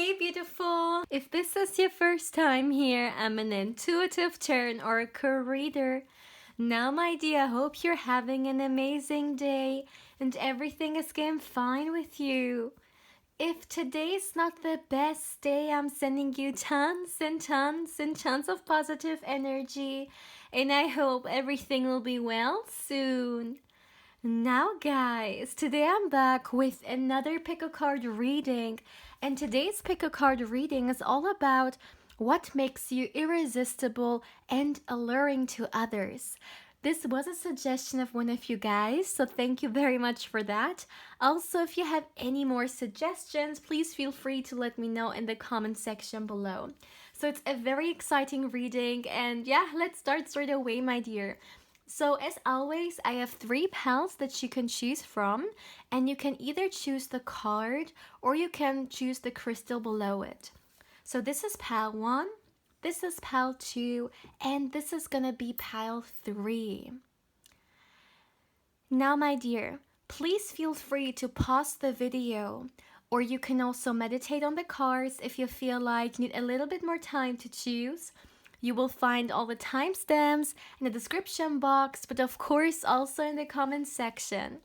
Hey beautiful! If this is your first time here, I'm an intuitive tarot oracle reader. Now my dear, I hope you're having an amazing day and everything is going fine with you. If today's not the best day, I'm sending you tons and tons and tons of positive energy, and I hope everything will be well soon. Now guys, today I'm back with another pick a card reading, and today's pick a card reading is all about what makes you irresistible and alluring to others. This was a suggestion of one of you guys, so thank you very much for that. Also, if you have any more suggestions, please feel free to let me know in the comment section below. So it's a very exciting reading, and yeah, let's start straight away, my dear. So as always, I have 3 piles that you can choose from, and you can either choose the card or you can choose the crystal below it. So this is pile 1, this is pile 2, and this is gonna be pile 3. Now my dear, please feel free to pause the video, or you can also meditate on the cards if you feel like you need a little bit more time to choose. You will find all the timestamps in the description box, but of course also in the comment section.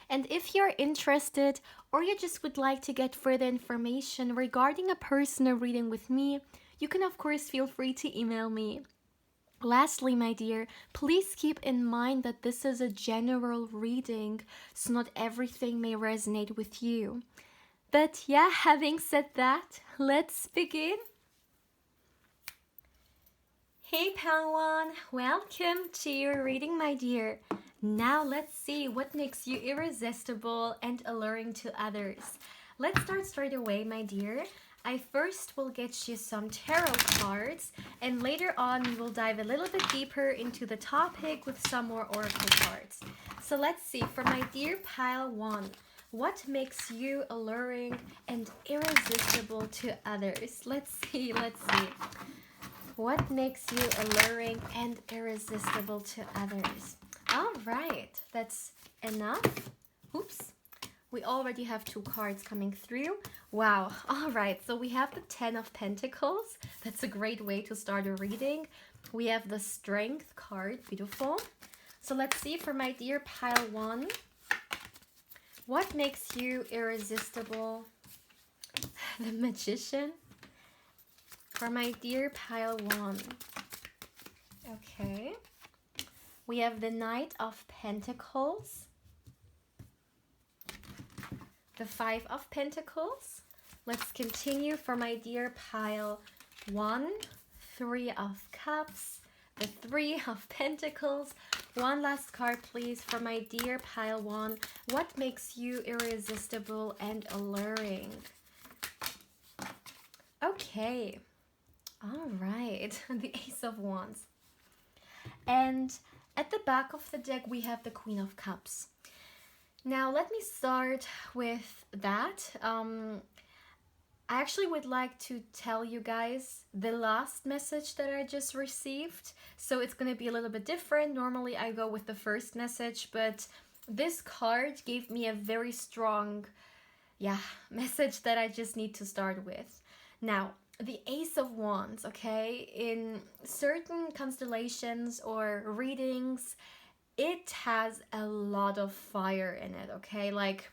And if you're interested or you just would like to get further information regarding a personal reading with me, you can of course feel free to email me. Lastly, my dear, please keep in mind that this is a general reading, so not everything may resonate with you. But yeah, having said that, let's begin. Hey Pangwan, welcome to your reading, my dear. Now let's see what makes you irresistible and alluring to others. Let's start straight away, my dear. I first will get you some tarot cards, and later on we will dive a little bit deeper into the topic with some more oracle cards. So let's see, for my dear pile 1, what makes you alluring and irresistible to others? Let's see. What makes you alluring and irresistible to others? All right, that's enough. Oops, we already have 2 cards coming through. Wow, all right, so we have the 10 of Pentacles. That's a great way to start a reading. We have the Strength card, beautiful. So let's see for my dear pile 1. What makes you irresistible? The Magician. For my dear pile 1, okay, we have the Knight of Pentacles, the 5 of Pentacles. Let's continue for my dear pile 1, 3 of Cups, the 3 of Pentacles. One last card, please, for my dear pile 1. What makes you irresistible and alluring? Okay. All right, the Ace of Wands. And at the back of the deck, we have the Queen of Cups. Now, let me start with that. I actually would like to tell you guys the last message that I just received. So it's going to be a little bit different. Normally, I go with the first message, but this card gave me a very strong, message that I just need to start with. Now, the Ace of Wands, okay, in certain constellations or readings, it has a lot of fire in it, okay, like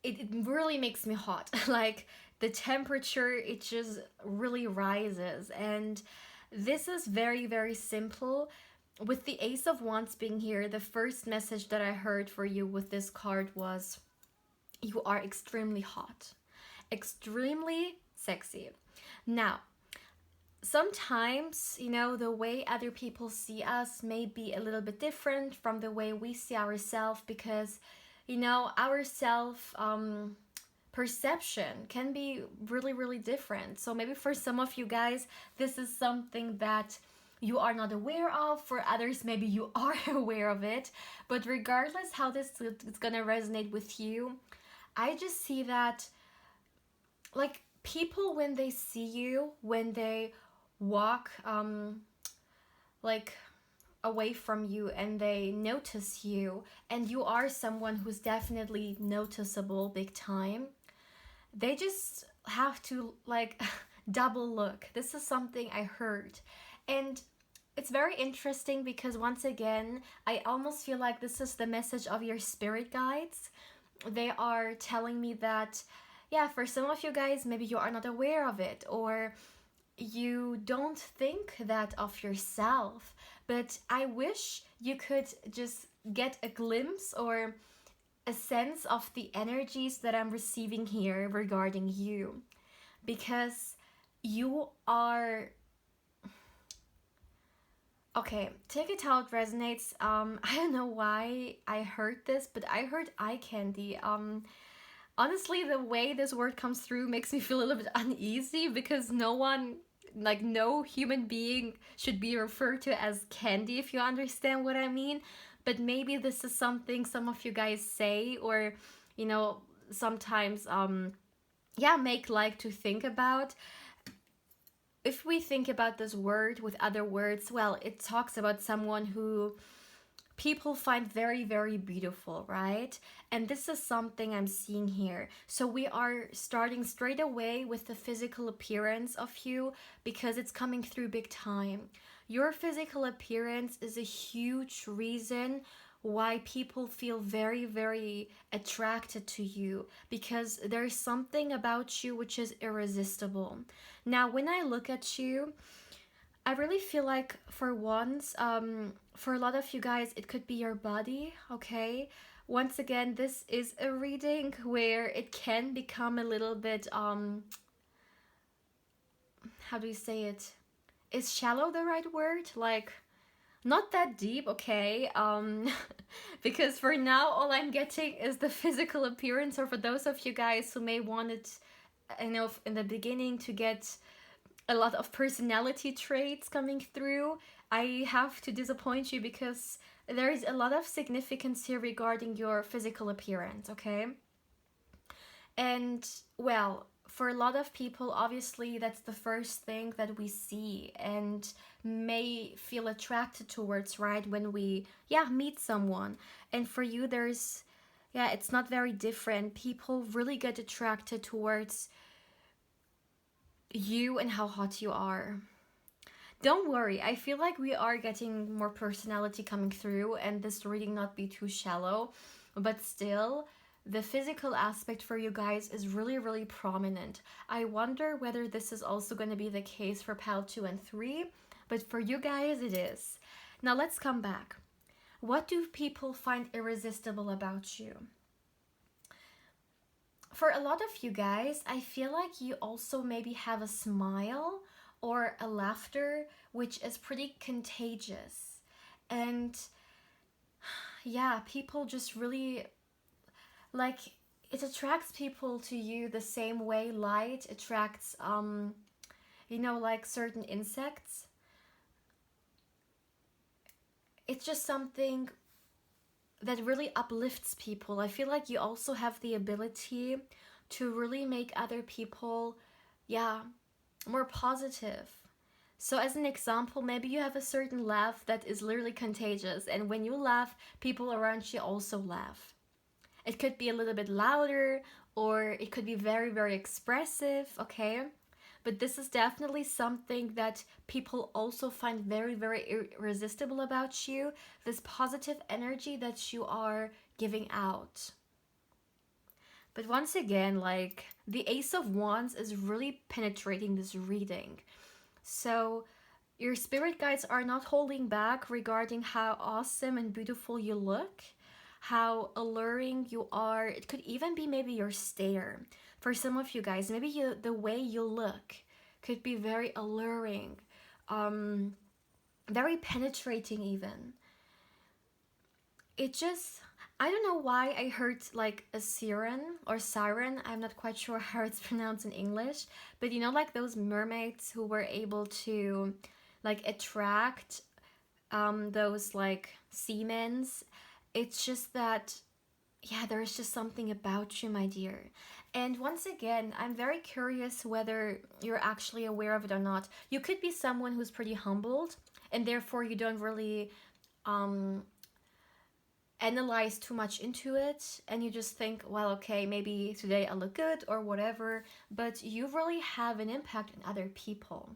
it really makes me hot. Like the temperature, it just really rises, and this is very, very simple. With the Ace of Wands being here, the first message that I heard for you with this card was, you are extremely hot. Extremely sexy. Now, sometimes, you know, the way other people see us may be a little bit different from the way we see ourselves, because, you know, our self perception can be really, really different. So maybe for some of you guys, this is something that you are not aware of. For others, maybe you are aware of it. But regardless how this is gonna resonate with you, I just see that, like, people, when they see you, when they walk like away from you and they notice you, and you are someone who's definitely noticeable big time, they just have to like double look. This is something I heard. And it's very interesting because once again, I almost feel like this is the message of your spirit guides. They are telling me that, yeah, for some of you guys, maybe you are not aware of it, or you don't think that of yourself. But I wish you could just get a glimpse or a sense of the energies that I'm receiving here regarding you, because you are okay. Take it how it resonates. I don't know why I heard this, but I heard eye candy. Honestly, the way this word comes through makes me feel a little bit uneasy because no one, like no human being, should be referred to as candy, if you understand what I mean. But maybe this is something some of you guys say, or you know, sometimes yeah, make like to think about. If we think about this word with other words, well, it talks about someone who people find very, very beautiful, right? And this is something I'm seeing here. So we are starting straight away with the physical appearance of you because it's coming through big time. Your physical appearance is a huge reason why people feel very, very attracted to you, because there's something about you which is irresistible. Now, when I look at you, I really feel like for once, for a lot of you guys, it could be your body, okay? Once again, this is a reading where it can become a little bit, how do you say it? Is shallow the right word? Like, not that deep, okay? Because for now, all I'm getting is the physical appearance, or for those of you guys who may want it, I know in the beginning to get a lot of personality traits coming through, I have to disappoint you because there is a lot of significance here regarding your physical appearance, okay? And well, for a lot of people, obviously, that's the first thing that we see and may feel attracted towards, right? When we, yeah, meet someone. And for you, there's, yeah, it's not very different. People really get attracted towards you and how hot you are. Don't worry, I feel like we are getting more personality coming through and this reading not be too shallow, but still, the physical aspect for you guys is really, really prominent. I wonder whether this is also going to be the case for pile 2 and 3, but for you guys it is. Now let's come back. What do people find irresistible about you? For a lot of you guys, I feel like you also maybe have a smile or a laughter which is pretty contagious. And yeah, people just really like, it attracts people to you the same way light attracts you know, like certain insects. It's just something that really uplifts people. I feel like you also have the ability to really make other people, yeah, more positive. So as an example, maybe you have a certain laugh that is literally contagious, and when you laugh, people around you also laugh. It could be a little bit louder, or it could be very, very expressive, okay? But this is definitely something that people also find very, very irresistible about you. This positive energy that you are giving out. But once again, like, the Ace of Wands is really penetrating this reading. So your spirit guides are not holding back regarding how awesome and beautiful you look, how alluring you are. It could even be maybe your stare. For some of you guys, maybe the way you look could be very alluring, very penetrating even. It just, I don't know why I heard like a siren or siren. I'm not quite sure how it's pronounced in English, but you know, like those mermaids who were able to like attract those like seamen's. It's just that, yeah, there's just something about you, my dear. And once again, I'm very curious whether you're actually aware of it or not. You could be someone who's pretty humbled, and therefore you don't really analyze too much into it, and you just think, well, okay, maybe today I look good or whatever, but you really have an impact on other people,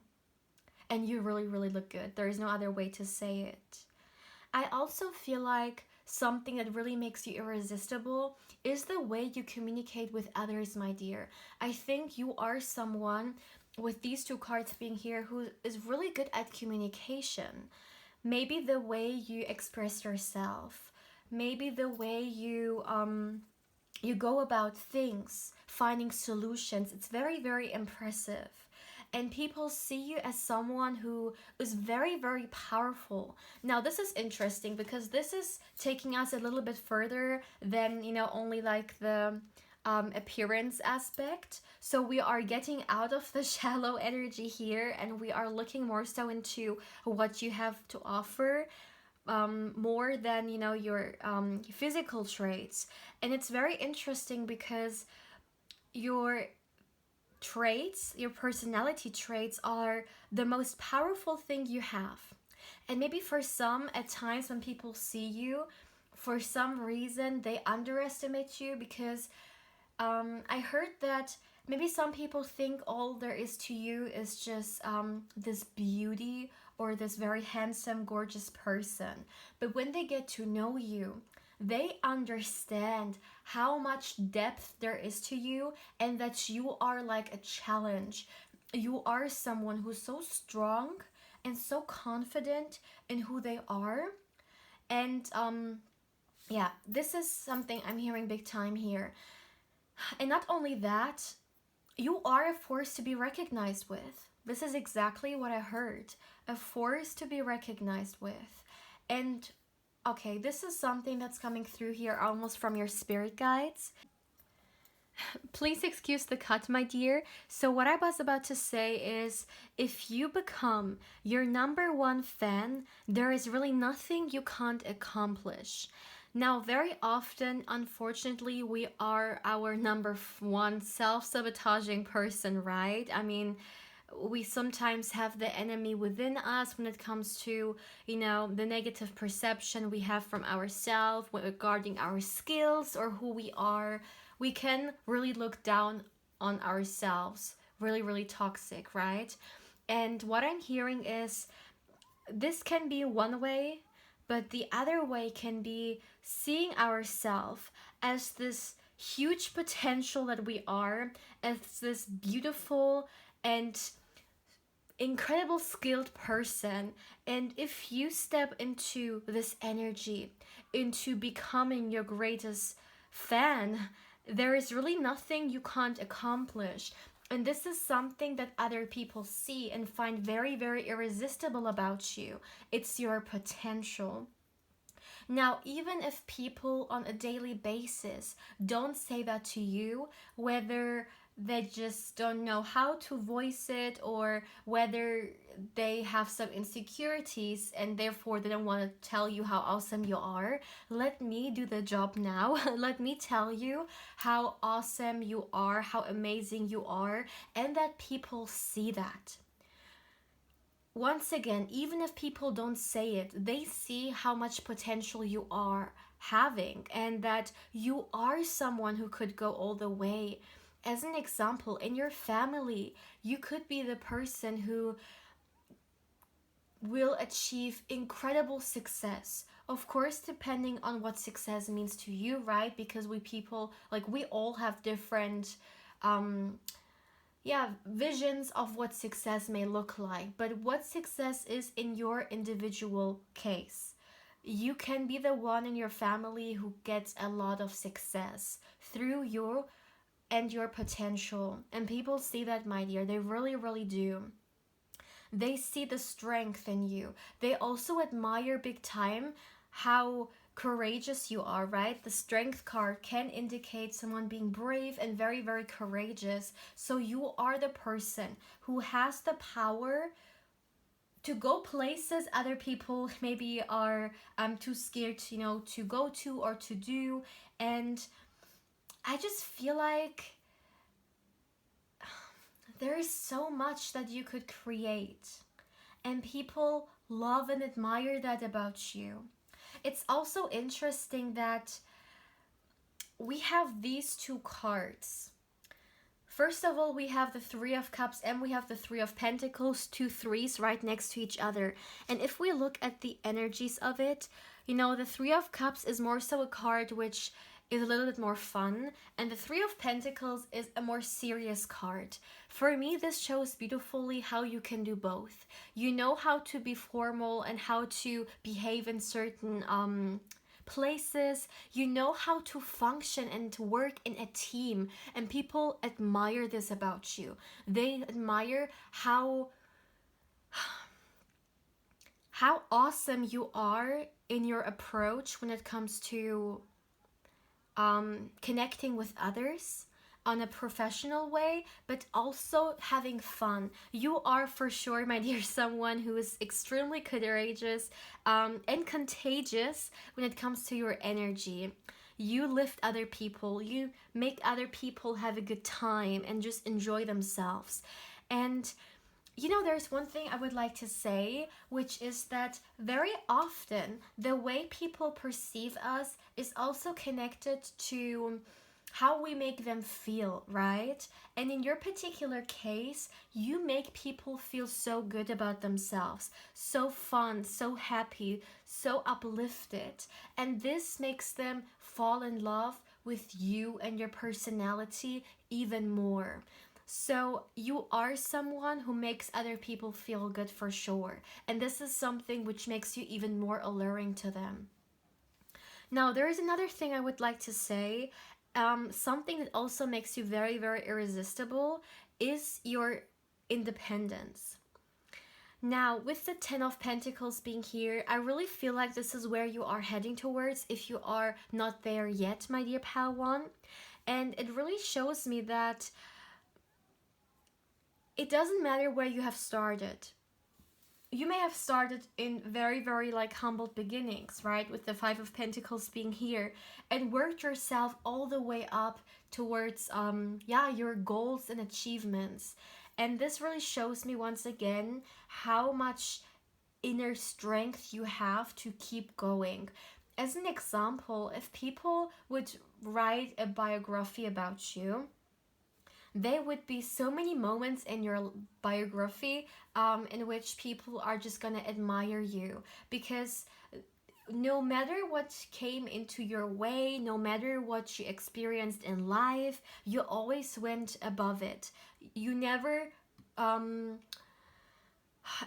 and you really, really look good. There is no other way to say it. I also feel like something that really makes you irresistible is the way you communicate with others, my dear. I think you are someone, with these two cards being here, who is really good at communication. Maybe the way you express yourself, maybe the way you go about things, finding solutions. It's very, very impressive. And people see you as someone who is very, very powerful. Now, this is interesting because this is taking us a little bit further than, only like the appearance aspect. So we are getting out of the shallow energy here, and we are looking more so into what you have to offer, more than your physical traits. And it's very interesting because your traits, your personality traits, are the most powerful thing you have. And maybe for some, at times when people see you, for some reason they underestimate you, because I heard that maybe some people think all there is to you is just this beauty or this very handsome, gorgeous person. But when they get to know you, they understand how much depth there is to you, and that you are like a challenge. You are someone who's so strong and so confident in who they are. And yeah, this is something I'm hearing big time here. And not only that, you are a force to be recognized with. This is exactly what I heard. A force to be recognized with. And okay, this is something that's coming through here almost from your spirit guides. Please excuse the cut, my dear. So what I was about to say is, if you become your number one fan, there is really nothing you can't accomplish. Now, very often, unfortunately, we are our number one self-sabotaging person, right? I mean, we sometimes have the enemy within us when it comes to, the negative perception we have from ourselves regarding our skills or who we are. We can really look down on ourselves, really, really toxic, right? And what I'm hearing is, this can be one way, but the other way can be seeing ourselves as this huge potential that we are, as this beautiful and incredible skilled person. And if you step into this energy, into becoming your greatest fan, there is really nothing you can't accomplish. And this is something that other people see and find very, very irresistible about you. It's your potential. Now, even if people on a daily basis don't say that to you, whether they just don't know how to voice it, or whether they have some insecurities and therefore they don't want to tell you how awesome you are, let me do the job now. Let me tell you how awesome you are, how amazing you are, and that people see that. Once again, even if people don't say it, they see how much potential you are having, and that you are someone who could go all the way. As an example, in your family, you could be the person who will achieve incredible success. Of course, depending on what success means to you, right? Because we all have different visions of what success may look like. But what success is in your individual case. You can be the one in your family who gets a lot of success through your potential. And people see that, my dear. They really, really do. They see the strength in you. They also admire big time how courageous you are, right? The strength card can indicate someone being brave and very, very courageous. So you are the person who has the power to go places other people maybe are too scared to go to or to do. And I just feel like there is so much that you could create, and people love and admire that about you. it's also interesting that we have these two cards. First of all, we have the Three of Cups and we have the Three of Pentacles, two threes right next to each other. And if we look at the energies of it, you know, the Three of Cups is more so a card which is a little bit more fun, and the Three of Pentacles is a more serious card. For me, this shows beautifully how you can do both. You know how to be formal and how to behave in certain places. You know how to function and to work in a team, and people admire this about you. They admire how awesome you are in your approach when it comes to connecting with others on a professional way, but also having fun. You are for sure, my dear, someone who is extremely courageous and contagious when it comes to your energy. You lift other people, you make other people have a good time and just enjoy themselves. And you know, there's one thing I would like to say, which is that very often the way people perceive us is also connected to how we make them feel, right? And in your particular case, you make people feel so good about themselves, so fun, so happy, so uplifted. And this makes them fall in love with you and your personality even more. So you are someone who makes other people feel good for sure. And this is something which makes you even more alluring to them. Now, there is another thing I would like to say. Something that also makes you very, very irresistible is your independence. Now, with the Ten of Pentacles being here, I really feel like this is where you are heading towards if you are not there yet, my dear Padawan. And it really shows me that it doesn't matter where you have started. You may have started in very, very like humble beginnings, right? With the Five of Pentacles being here, and worked yourself all the way up towards, your goals and achievements. And this really shows me once again how much inner strength you have to keep going. As an example, if people would write a biography about you, there would be so many moments in your biography in which people are just gonna admire you, because no matter what came into your way, no matter what you experienced in life, you always went above it. You never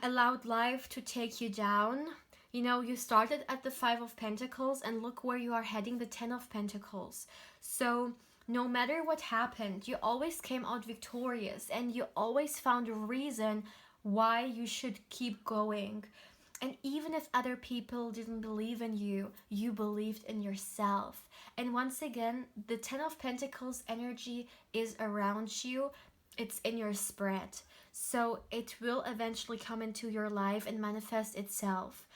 allowed life to take you down. You know, you started at the Five of Pentacles and look where you are heading, the Ten of Pentacles. So no matter what happened, you always came out victorious, and you always found a reason why you should keep going. And even if other people didn't believe in you, you believed in yourself. And once again, the Ten of Pentacles energy is around you. It's in your spread. So it will eventually come into your life and manifest itself.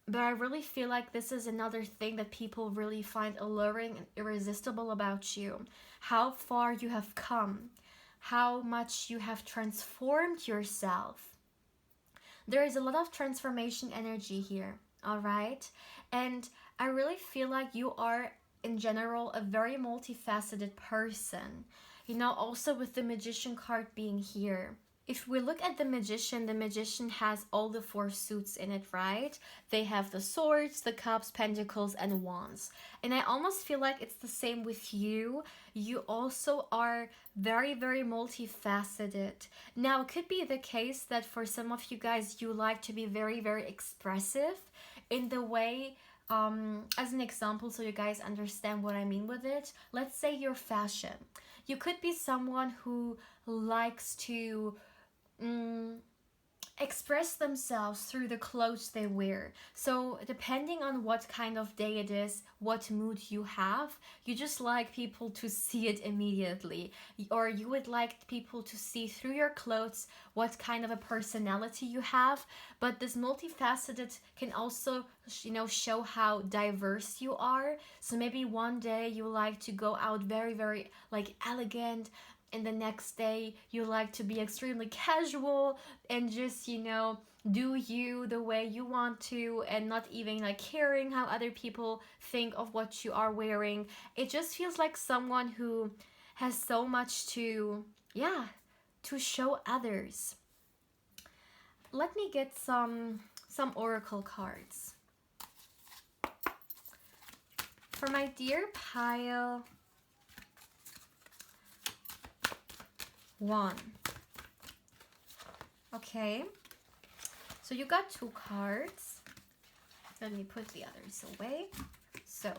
But I really feel like this is another thing that people really find alluring and irresistible about you. How far you have come, how much you have transformed yourself. There is a lot of transformation energy here, all right? And I really feel like you are, in general, a very multifaceted person. You know, also with the Magician card being here. If we look at the Magician has all the four suits in it, right? They have the swords, the cups, pentacles, and wands. And I almost feel like it's the same with you. You also are very, very multifaceted. Now, it could be the case that for some of you guys, you like to be very, very expressive in the way, as an example, so you guys understand what I mean with it. Let's say your fashion. You could be someone who likes to express themselves through the clothes they wear. So depending on what kind of day it is, what mood you have, you just like people to see it immediately, or you would like people to see through your clothes what kind of a personality you have. But this multifaceted can also, you know, show how diverse you are. So maybe one day you like to go out very, very like elegant and the next day you like to be extremely casual and just, you know, do you the way you want to, and not even like caring how other people think of what you are wearing. It just feels like someone who has so much to, yeah, to show others. Let me get some oracle cards. For my dear pile 1. Okay, so you got 2 cards. Let me put the others away. So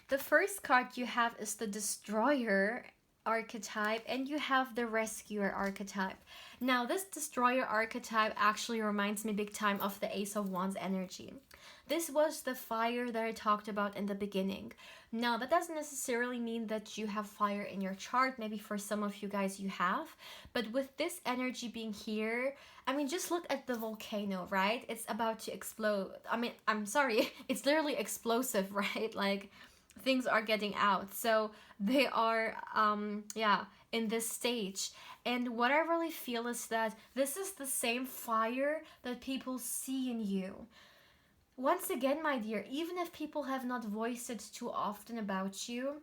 the first card you have is the Destroyer archetype, and you have the Rescuer archetype. Now this Destroyer archetype actually reminds me big time of the Ace of Wands energy. This was the fire that I talked about in the beginning. Now that doesn't necessarily mean that you have fire in your chart. Maybe for some of you guys you have, but with this energy being here, I mean, just look at the volcano, right? It's about to explode. I mean, I'm sorry, it's literally explosive, right? Like, things are getting out, so they are yeah, in this stage. And what I really feel is that this is the same fire that people see in you. Once again, my dear, even if people have not voiced it too often about you,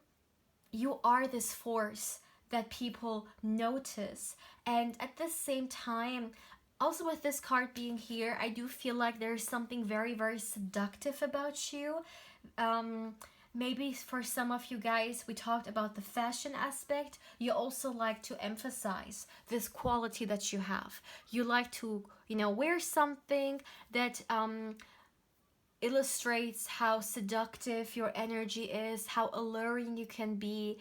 you are this force that people notice. And at the same time, also with this card being here, I do feel like there's something very, very seductive about you. Maybe for some of you guys, we talked about the fashion aspect. You also like to emphasize this quality that you have. You like to, you know, wear something that illustrates how seductive your energy is, how alluring you can be.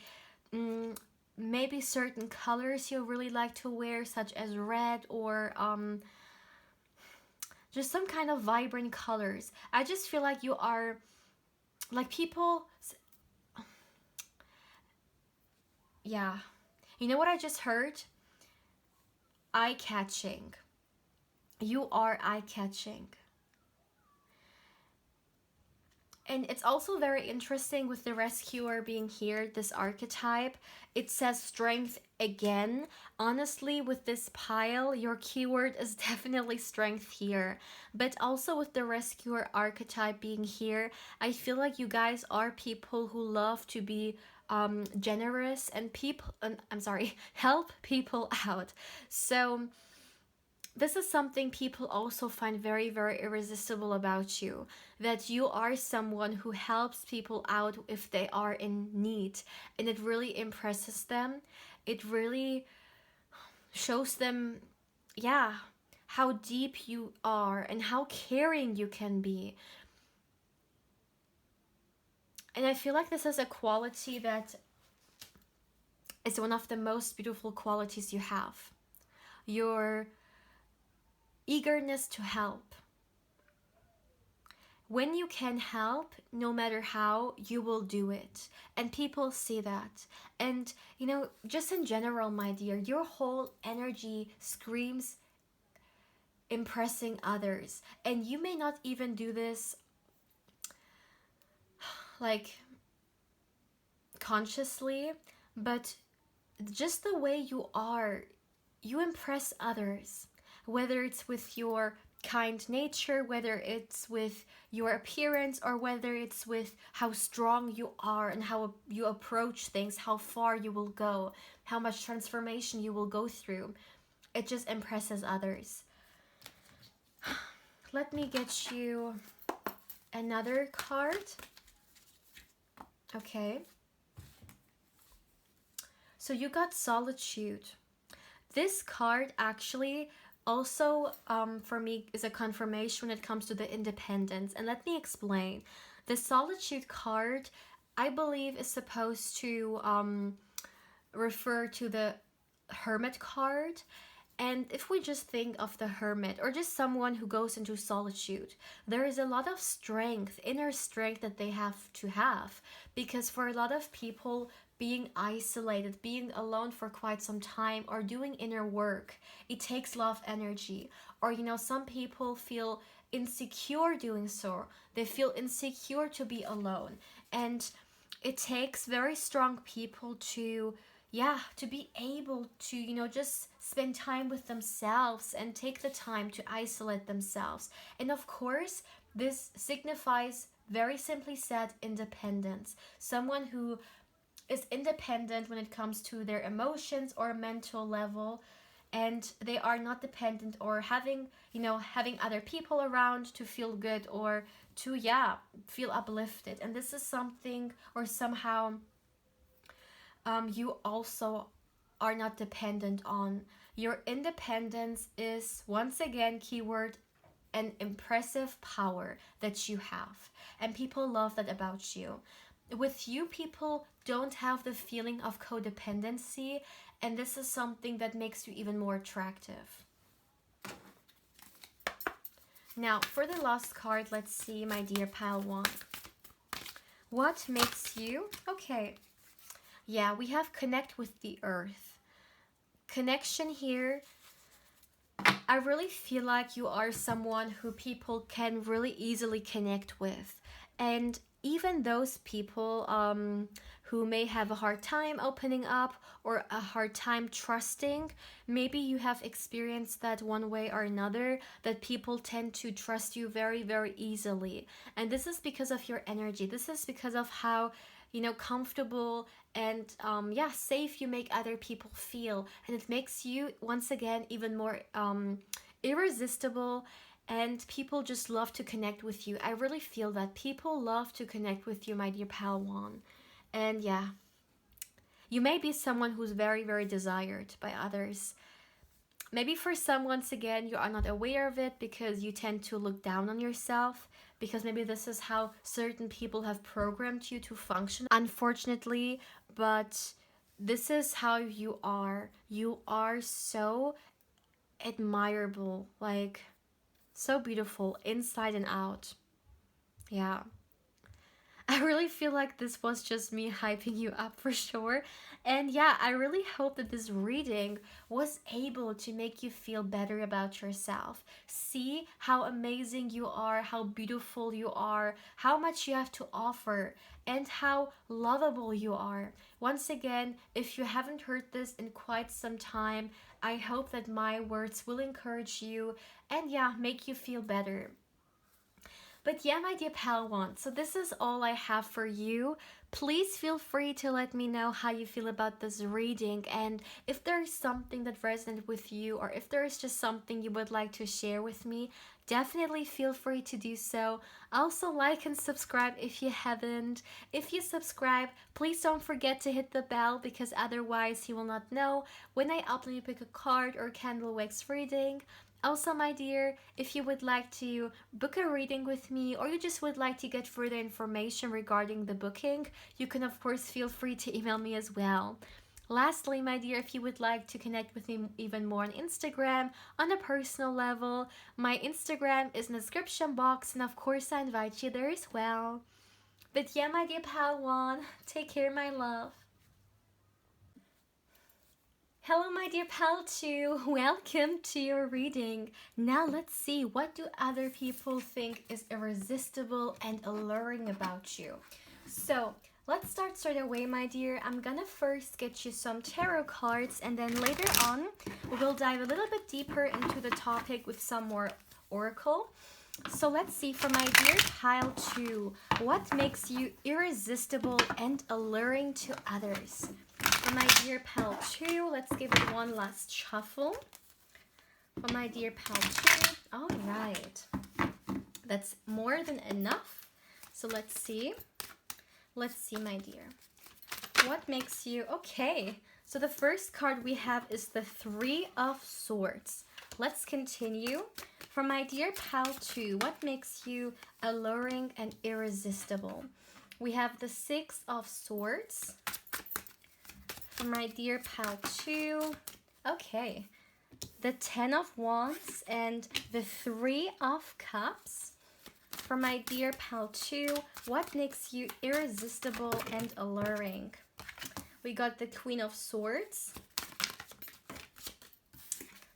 Maybe certain colors you really like to wear, such as red or just some kind of vibrant colors. I just feel like you are, like, people, yeah. You know what I just heard? Eye-catching. You are eye-catching. And it's also very interesting with the Rescuer being here, this archetype. It says strength again. Honestly, with this pile, your keyword is definitely strength here. But also with the Rescuer archetype being here, I feel like you guys are people who love to be generous and help people out. So this is something people also find very, very irresistible about you, that you are someone who helps people out if they are in need, and it really impresses them. It really shows them, yeah, how deep you are and how caring you can be. And I feel like this is a quality that is one of the most beautiful qualities you have. Your eagerness to help. When you can help, no matter how, you will do it. And people see that. And, you know, just in general, my dear, your whole energy screams impressing others. And you may not even do this, like, consciously, but just the way you are, you impress others. Whether it's with your kind nature, whether it's with your appearance, or whether it's with how strong you are and how you approach things, how far you will go, how much transformation you will go through. It just impresses others. Let me get you another card. Okay. So you got Solitude. This card actually also, for me, is a confirmation when it comes to the independence. And let me explain. The Solitude card, I believe, is supposed to refer to the Hermit card. And if we just think of the Hermit, or just someone who goes into solitude, there is a lot of strength, inner strength that they have to have. Because for a lot of people, being isolated, being alone for quite some time, or doing inner work, it takes a lot of energy. Or, you know, some people feel insecure doing so. They feel insecure to be alone. And it takes very strong people to yeah, to be able to, just spend time with themselves and take the time to isolate themselves. And of course, this signifies, very simply said, independence. Someone who is independent when it comes to their emotions or mental level, and they are not dependent or having other people around to feel good or to, yeah, feel uplifted. And this is something, or somehow, you also are not dependent on. Your independence is, once again, keyword, an impressive power that you have. And people love that about you. With you, people don't have the feeling of codependency, and this is something that makes you even more attractive. Now, for the last card, let's see, my dear pile one. What makes you? Okay. Yeah, we have connect with the earth. Connection here. I really feel like you are someone who people can really easily connect with. And even those people who may have a hard time opening up or a hard time trusting, maybe you have experienced that one way or another, that people tend to trust you very, very easily. And this is because of your energy. This is because of how, comfortable and yeah, safe you make other people feel. And it makes you, once again, even more irresistible, and people just love to connect with you. I really feel that people love to connect with you, my dear Palawan. And yeah, you may be someone who's very, very desired by others. Maybe for some, once again, you are not aware of it because you tend to look down on yourself, because maybe this is how certain people have programmed you to function, unfortunately. But this is how you are. You are so admirable, like so beautiful inside and out. Yeah. I really feel like this was just me hyping you up for sure. And yeah, I really hope that this reading was able to make you feel better about yourself. See how amazing you are, how beautiful you are, how much you have to offer, and how lovable you are. Once again, if you haven't heard this in quite some time, I hope that my words will encourage you and, yeah, make you feel better. But yeah, my dear Palawan, so this is all I have for you. Please feel free to let me know how you feel about this reading, and if there is something that resonated with you, or if there is just something you would like to share with me, definitely feel free to do so. Also, like and subscribe if you haven't. If you subscribe, please don't forget to hit the bell, because otherwise you will not know when I upload a pick a card or candle wax reading. Also, my dear, if you would like to book a reading with me, or you just would like to get further information regarding the booking, you can of course feel free to email me as well. Lastly, my dear, if you would like to connect with me even more on Instagram on a personal level, my Instagram is in the description box, and of course I invite you there as well. But yeah, my dear Palawan, take care, my love. Hello, my dear pal 2. Welcome to your reading. Now let's see, what do other people think is irresistible and alluring about you? So let's start straight away, my dear. I'm gonna first get you some tarot cards, and then later on we will dive a little bit deeper into the topic with some more oracle. So let's see, for my dear pile 2, what makes you irresistible and alluring to others? For my dear pal 2, let's give it one last shuffle. For my dear pal 2, all right. That's more than enough. So let's see. Let's see, my dear. What makes you... Okay, so the first card we have is the Three of Swords. Let's continue. For my dear pal 2, what makes you alluring and irresistible? We have the Six of Swords. For my dear pal 2, okay, the Ten of Wands and the Three of Cups. For my dear pal 2, what makes you irresistible and alluring? We got the Queen of Swords,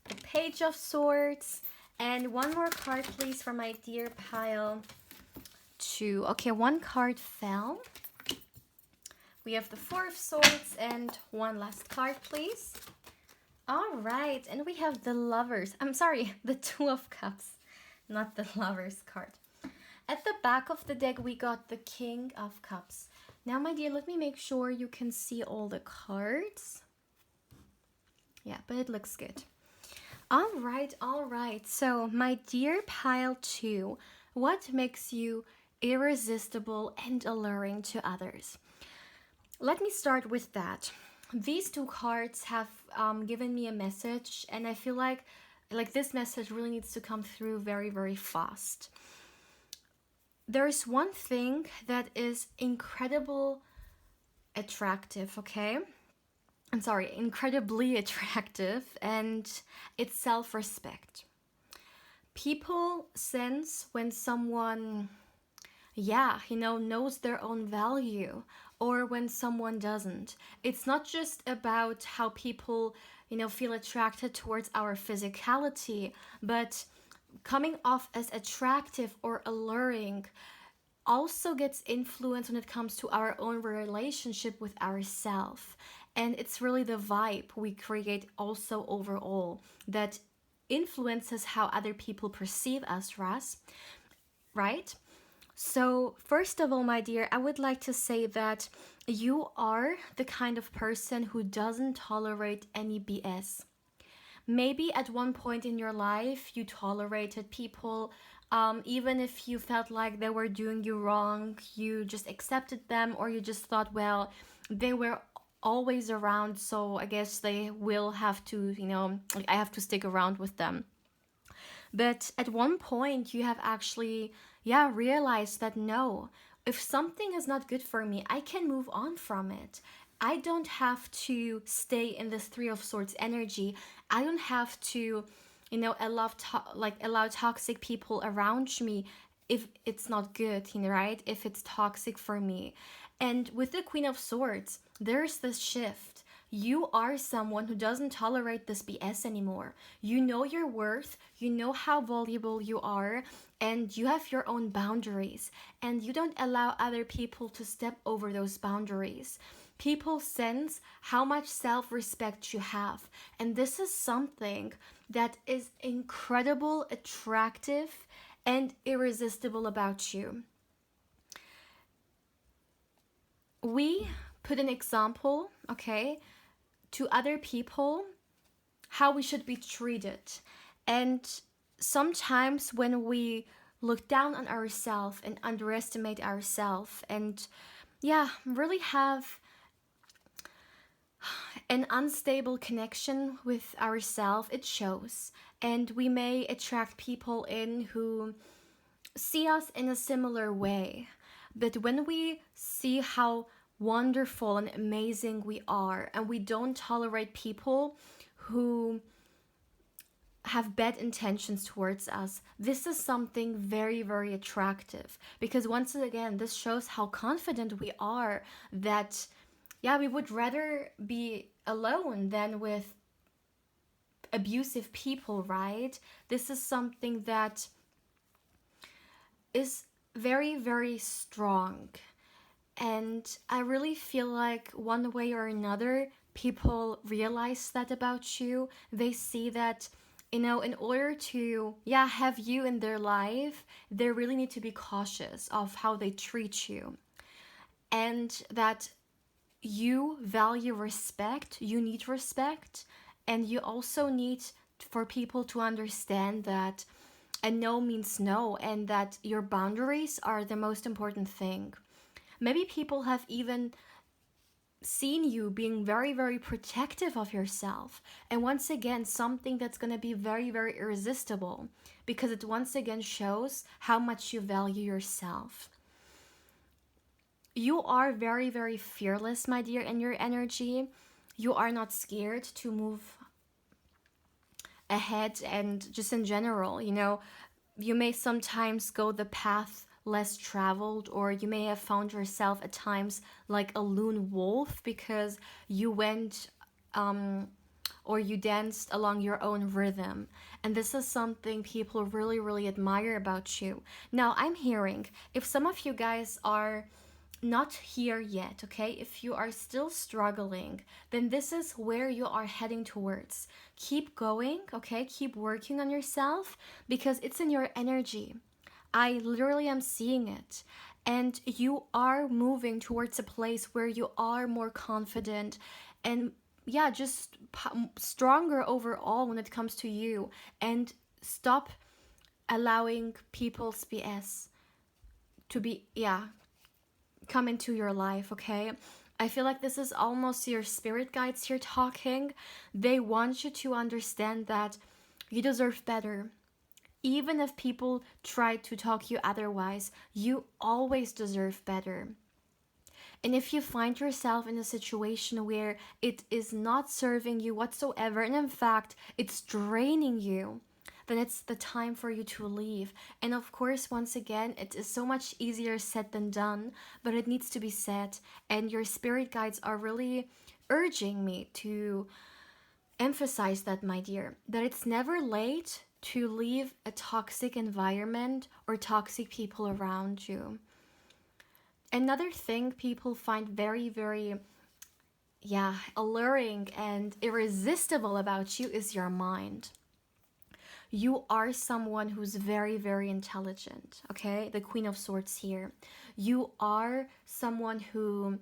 the Page of Swords, and one more card, please, for my dear pile 2. Okay, one card fell. We have the Four of Swords and one last card, please. All right, and we have the Lovers. I'm sorry, the Two of Cups, not the Lovers card. At the back of the deck, we got the King of Cups. Now, my dear, let me make sure you can see all the cards. Yeah, but it looks good. All right. So, my dear pile 2, what makes you irresistible and alluring to others? Let me start with that. These two cards have given me a message, and I feel like this message really needs to come through very, very fast. There's one thing that is incredibly attractive, okay? I'm sorry, incredibly attractive, and it's self-respect. People sense when someone, knows their own value, or when someone doesn't. It's not just about how people, feel attracted towards our physicality, but coming off as attractive or alluring also gets influence when it comes to our own relationship with ourselves. And it's really the vibe we create also overall that influences how other people perceive us, right? So, first of all, my dear, I would like to say that you are the kind of person who doesn't tolerate any BS. Maybe at one point in your life, you tolerated people, even if you felt like they were doing you wrong, you just accepted them, or you just thought, well, they were always around, so I guess they will have to, I have to stick around with them. But at one point, you have actually, realized that no, if something is not good for me, I can move on from it. I don't have to stay in this Three of Swords energy. I don't have to, allow toxic people around me if it's not good, right? If it's toxic for me. And with the Queen of Swords, there's this shift. You are someone who doesn't tolerate this BS anymore. You know your worth, you know how valuable you are, and you have your own boundaries. And you don't allow other people to step over those boundaries. People sense how much self-respect you have. And this is something that is incredible, attractive, and irresistible about you. We put an example, okay, to other people how we should be treated. And sometimes when we look down on ourselves and underestimate ourselves and really have an unstable connection with ourselves, it shows. And we may attract people in who see us in a similar way. But when we see how wonderful and amazing we are, and we don't tolerate people who have bad intentions towards us, this is something very, very attractive. Because once again, this shows how confident we are that, we would rather be alone than with abusive people, right? This is something that is very, very strong. And I really feel like one way or another, people realize that about you. They see that, in order to, have you in their life, they really need to be cautious of how they treat you. And that you value respect, you need respect, and you also need for people to understand that a no means no, and that your boundaries are the most important thing. Maybe people have even seen you being very, very protective of yourself. And once again, something that's going to be very, very irresistible, because it once again shows how much you value yourself. You are very, very fearless, my dear, in your energy. You are not scared to move ahead, and just in general, you may sometimes go the path less traveled, or you may have found yourself at times like a lone wolf because you went or you danced along your own rhythm. And this is something people really, really admire about you. Now, I'm hearing if some of you guys are not here yet, okay? If you are still struggling, then this is where you are heading towards. Keep going, okay? Keep working on yourself because it's in your energy. I literally am seeing it. And you are moving towards a place where you are more confident and, yeah, just stronger overall when it comes to you. And stop allowing people's BS to be, yeah, come into your life, okay? I feel like this is almost your spirit guides here talking. They want you to understand that you deserve better. Even if people try to talk you otherwise, you always deserve better. And if you find yourself in a situation where it is not serving you whatsoever, and in fact, it's draining you, then it's the time for you to leave. And of course, once again, it is so much easier said than done, but it needs to be said. And your spirit guides are really urging me to emphasize that, my dear, that it's never late to leave a toxic environment or toxic people around you. Another thing people find very, very, yeah, alluring and irresistible about you is your mind. You are someone who's very, very intelligent, okay? The Queen of Swords here. You are someone who,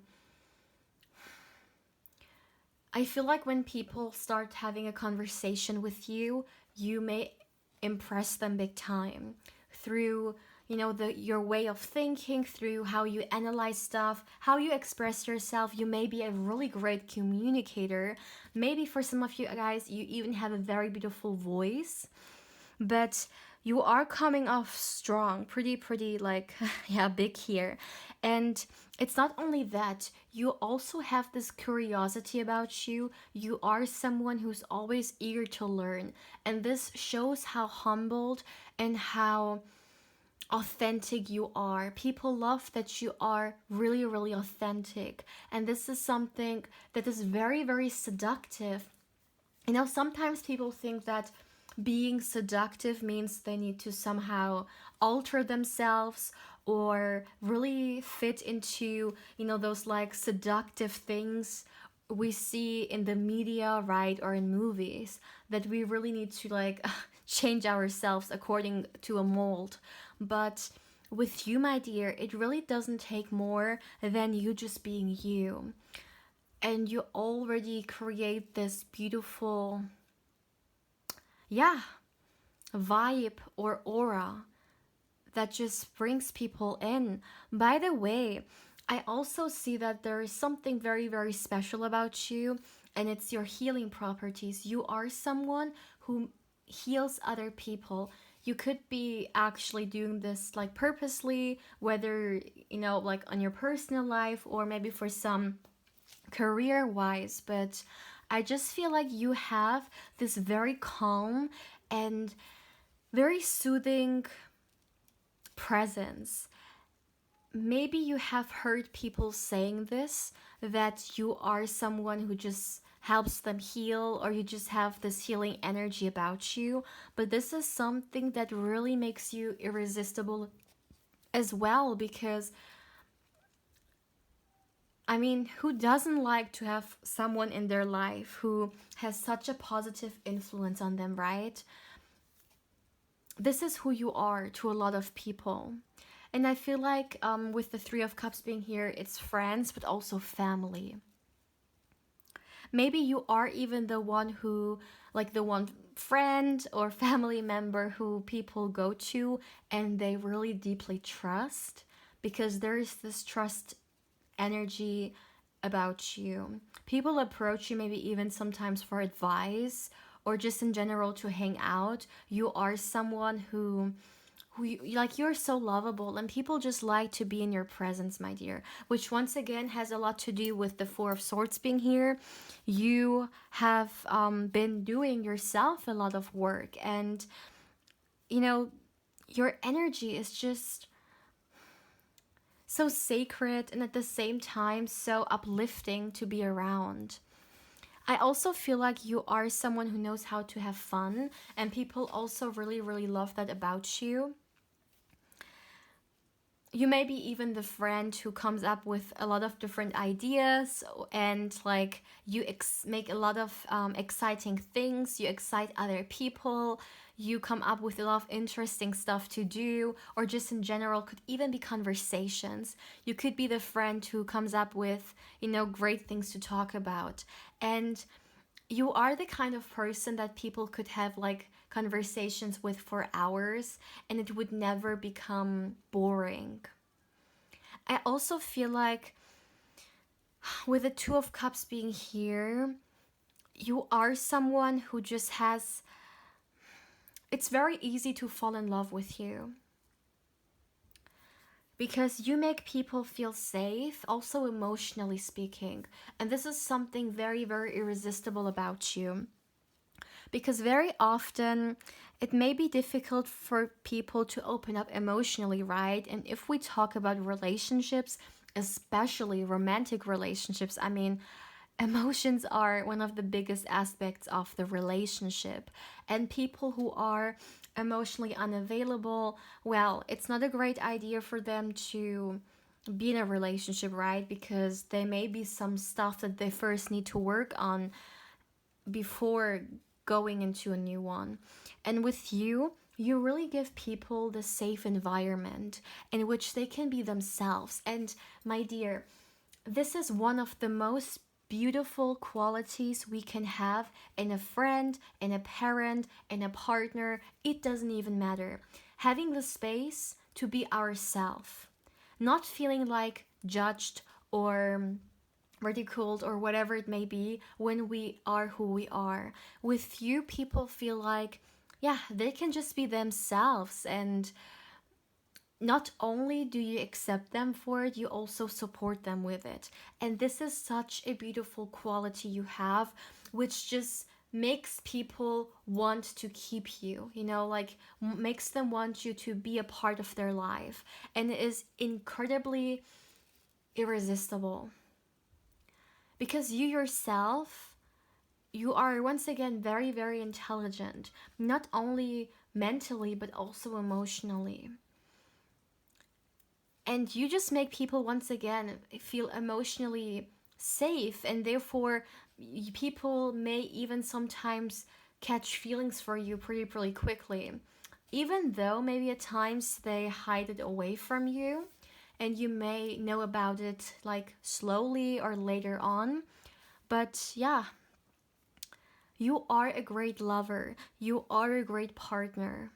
I feel like when people start having a conversation with you, you may impress them big time through, you know, your way of thinking, through how you analyze stuff, how you express yourself. You may be a really great communicator. Maybe for some of you guys, you even have a very beautiful voice, but you are coming off strong, pretty like, yeah, big here. And it's not only that, you also have this curiosity about you. You are someone who's always eager to learn, and this shows how humbled and how authentic you are. People love that you are really, really authentic, and this is something that is very, very seductive. You know, sometimes people think that being seductive means they need to somehow alter themselves or really fit into, you know, those like seductive things we see in the media, right, or in movies, that we really need to like change ourselves according to a mold. But with you, my dear, it really doesn't take more than you just being you. And you already create this beautiful, yeah, vibe or aura that just brings people in. By the way, I also see that there is something very, very special about you, and it's your healing properties. You are someone who heals other people. You could be actually doing this like purposely, whether, you know, like on your personal life or maybe for some career wise, but I just feel like you have this very calm and very soothing presence. Maybe you have heard people saying this, that you are someone who just helps them heal, or you just have this healing energy about you, but this is something that really makes you irresistible as well, because I mean, who doesn't like to have someone in their life who has such a positive influence on them, right? This is who you are to a lot of people. And I feel like with the Three of Cups being here, it's friends, but also family. Maybe you are even the one who, like the one friend or family member who people go to and they really deeply trust, because there is this trust energy about you. People approach you maybe even sometimes for advice or just in general to hang out. You are someone who like, you're so lovable and people just like to be in your presence, my dear, which once again has a lot to do with the Four of Swords being here. You have been doing yourself a lot of work, and you know, your energy is just so sacred and at the same time so uplifting to be around. I also feel like you are someone who knows how to have fun, and people also really, really love that about you. you may be even the friend who comes up with a lot of different ideas, and like you make a lot of exciting things, you excite other people, you come up with a lot of interesting stuff to do, or just in general could even be conversations. You could be the friend who comes up with, great things to talk about. And you are the kind of person that people could have like conversations with for hours and it would never become boring. I also feel like with the Two of Cups being here, you are someone who just has, it's very easy to fall in love with you because you make people feel safe, also emotionally speaking. And this is something very, very irresistible about you. Because very often it may be difficult for people to open up emotionally, right? And if we talk about relationships, especially romantic relationships, I mean, emotions are one of the biggest aspects of the relationship. And people who are emotionally unavailable, well, it's not a great idea for them to be in a relationship, right? Because there may be some stuff that they first need to work on before going into a new one. And with you, you really give people the safe environment in which they can be themselves. And my dear, this is one of the most beautiful qualities we can have in a friend, in a parent, in a partner. It doesn't even matter. Having the space to be ourselves, not feeling like judged or ridiculed or whatever it may be when we are who we are. With you, people feel like, yeah, they can just be themselves. And not only do you accept them for it, you also support them with it. And this is such a beautiful quality you have, which just makes people want to keep you, like makes them want you to be a part of their life. And it is incredibly irresistible. Because you yourself, you are once again very, very intelligent, not only mentally, but also emotionally. And you just make people once again feel emotionally safe, and therefore, people may even sometimes catch feelings for you pretty, pretty quickly. Even though maybe at times they hide it away from you, and you may know about it like slowly or later on. But yeah, you are a great lover. You are a great partner.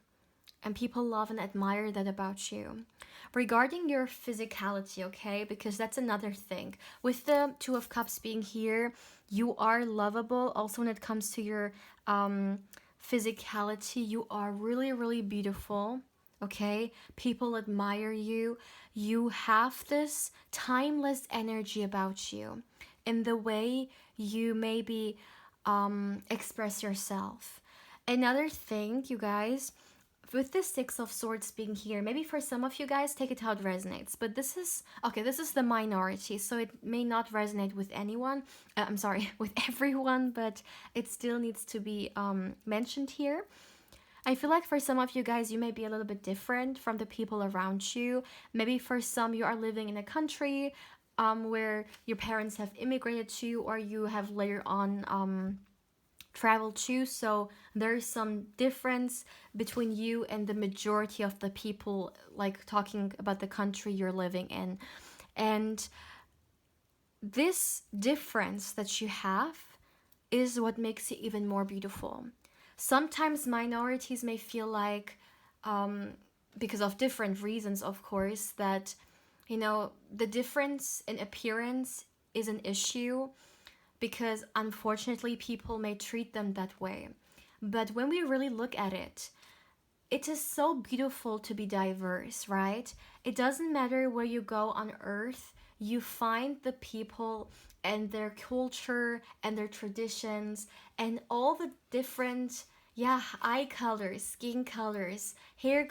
And people love and admire that about you. Regarding your physicality, okay? Because that's another thing. With the Two of Cups being here, you are lovable. Also, when it comes to your physicality, you are really, really beautiful. Okay? People admire you. You have this timeless energy about you in the way you maybe express yourself. Another thing, you guys, with the Six of Swords being here, maybe for some of you guys, take it how it resonates. But this is, okay, this is the minority, so it may not resonate with anyone. I'm sorry, with everyone, but it still needs to be mentioned here. I feel like for some of you guys, you may be a little bit different from the people around you. Maybe for some, you are living in a country where your parents have immigrated to, or you have later on traveled to. So there's some difference between you and the majority of the people, like talking about the country you're living in. And this difference that you have is what makes it even more beautiful. Sometimes minorities may feel like, because of different reasons, of course, that, the difference in appearance is an issue because unfortunately people may treat them that way. But when we really look at it, it is so beautiful to be diverse, right? It doesn't matter where you go on earth, you find the people and their culture and their traditions and all the different, yeah, eye colors, skin colors, hair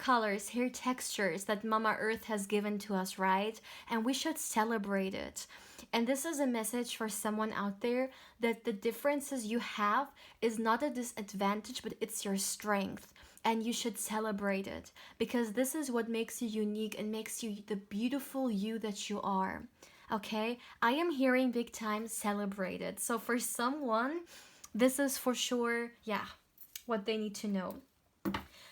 textures that Mama Earth has given to us, right? And we should celebrate it. And this is a message for someone out there that the differences you have is not a disadvantage, but it's your strength. and you should celebrate it, because this is what makes you unique and makes you the beautiful you that you are. Okay, I am hearing big time celebrated. So for someone, this is for sure, yeah, what they need to know.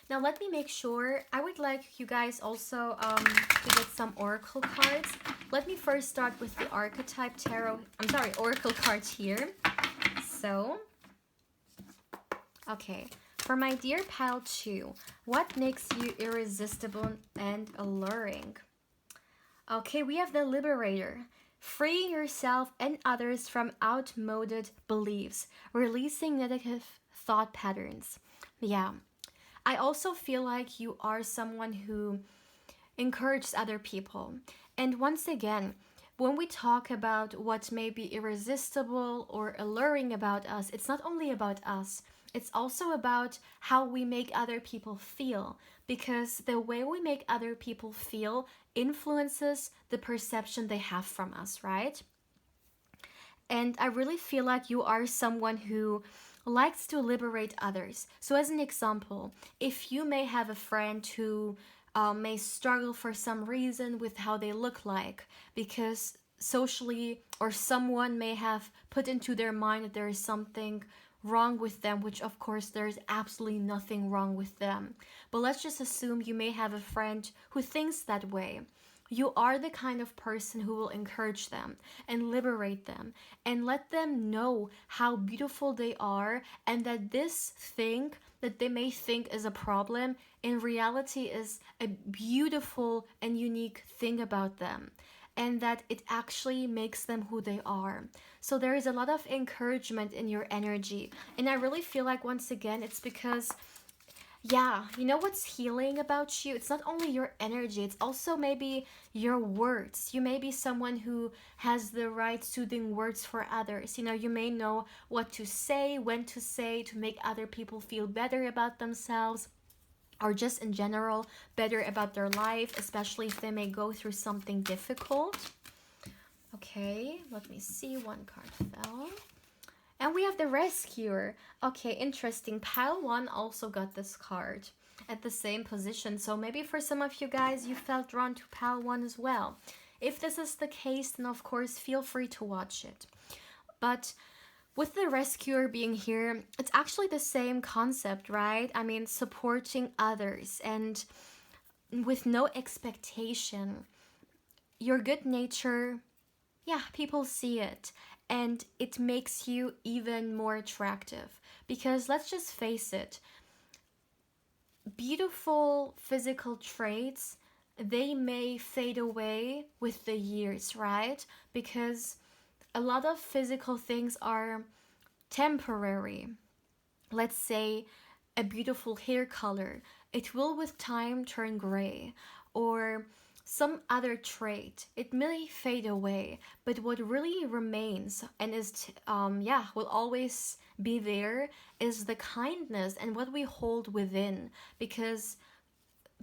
Now let me make sure. I would like you guys also to get some oracle cards. Let me first start with the archetype tarot. I'm sorry, oracle cards here. So, okay. For my dear pal 2, what makes you irresistible and alluring? Okay, we have the Liberator. Free yourself and others from outmoded beliefs, releasing negative thought patterns. Yeah. I also feel like you are someone who encourages other people. And once again, when we talk about what may be irresistible or alluring about us, it's not only about us, it's also about how we make other people feel, because the way we make other people feel influences the perception they have from us, right? And I really feel like you are someone who likes to liberate others. So, as an example, if you may have a friend who may struggle for some reason with how they look like, because socially, or someone may have put into their mind that there is something wrong with them, which of course there's absolutely nothing wrong with them. But let's just assume you may have a friend who thinks that way. You are the kind of person who will encourage them and liberate them and let them know how beautiful they are, and that this thing that they may think is a problem in reality is a beautiful and unique thing about them, and that it actually makes them who they are. So there is a lot of encouragement in your energy. And I really feel like, once again, it's because, yeah, you know what's healing about you? It's not only your energy, it's also maybe your words. You may be someone who has the right soothing words for others. You know, you may know what to say, when to say, to make other people feel better about themselves, or just in general better about their life, especially if they may go through something difficult. Okay, let me see, one card fell. And we have the Rescuer. Okay, interesting. Pile 1 also got this card at the same position. So maybe for some of you guys, you felt drawn to Pile 1 as well. If this is the case, then of course, feel free to watch it. But with the Rescuer being here, it's actually the same concept, right? I mean, supporting others and with no expectation. Your good nature, yeah, people see it. And it makes you even more attractive. Because let's just face it, beautiful physical traits, they may fade away with the years, right? Because a lot of physical things are temporary. Let's say a beautiful hair color, it will with time turn gray. Or some other trait, it may fade away, but what really remains and is will always be there is the kindness and what we hold within, because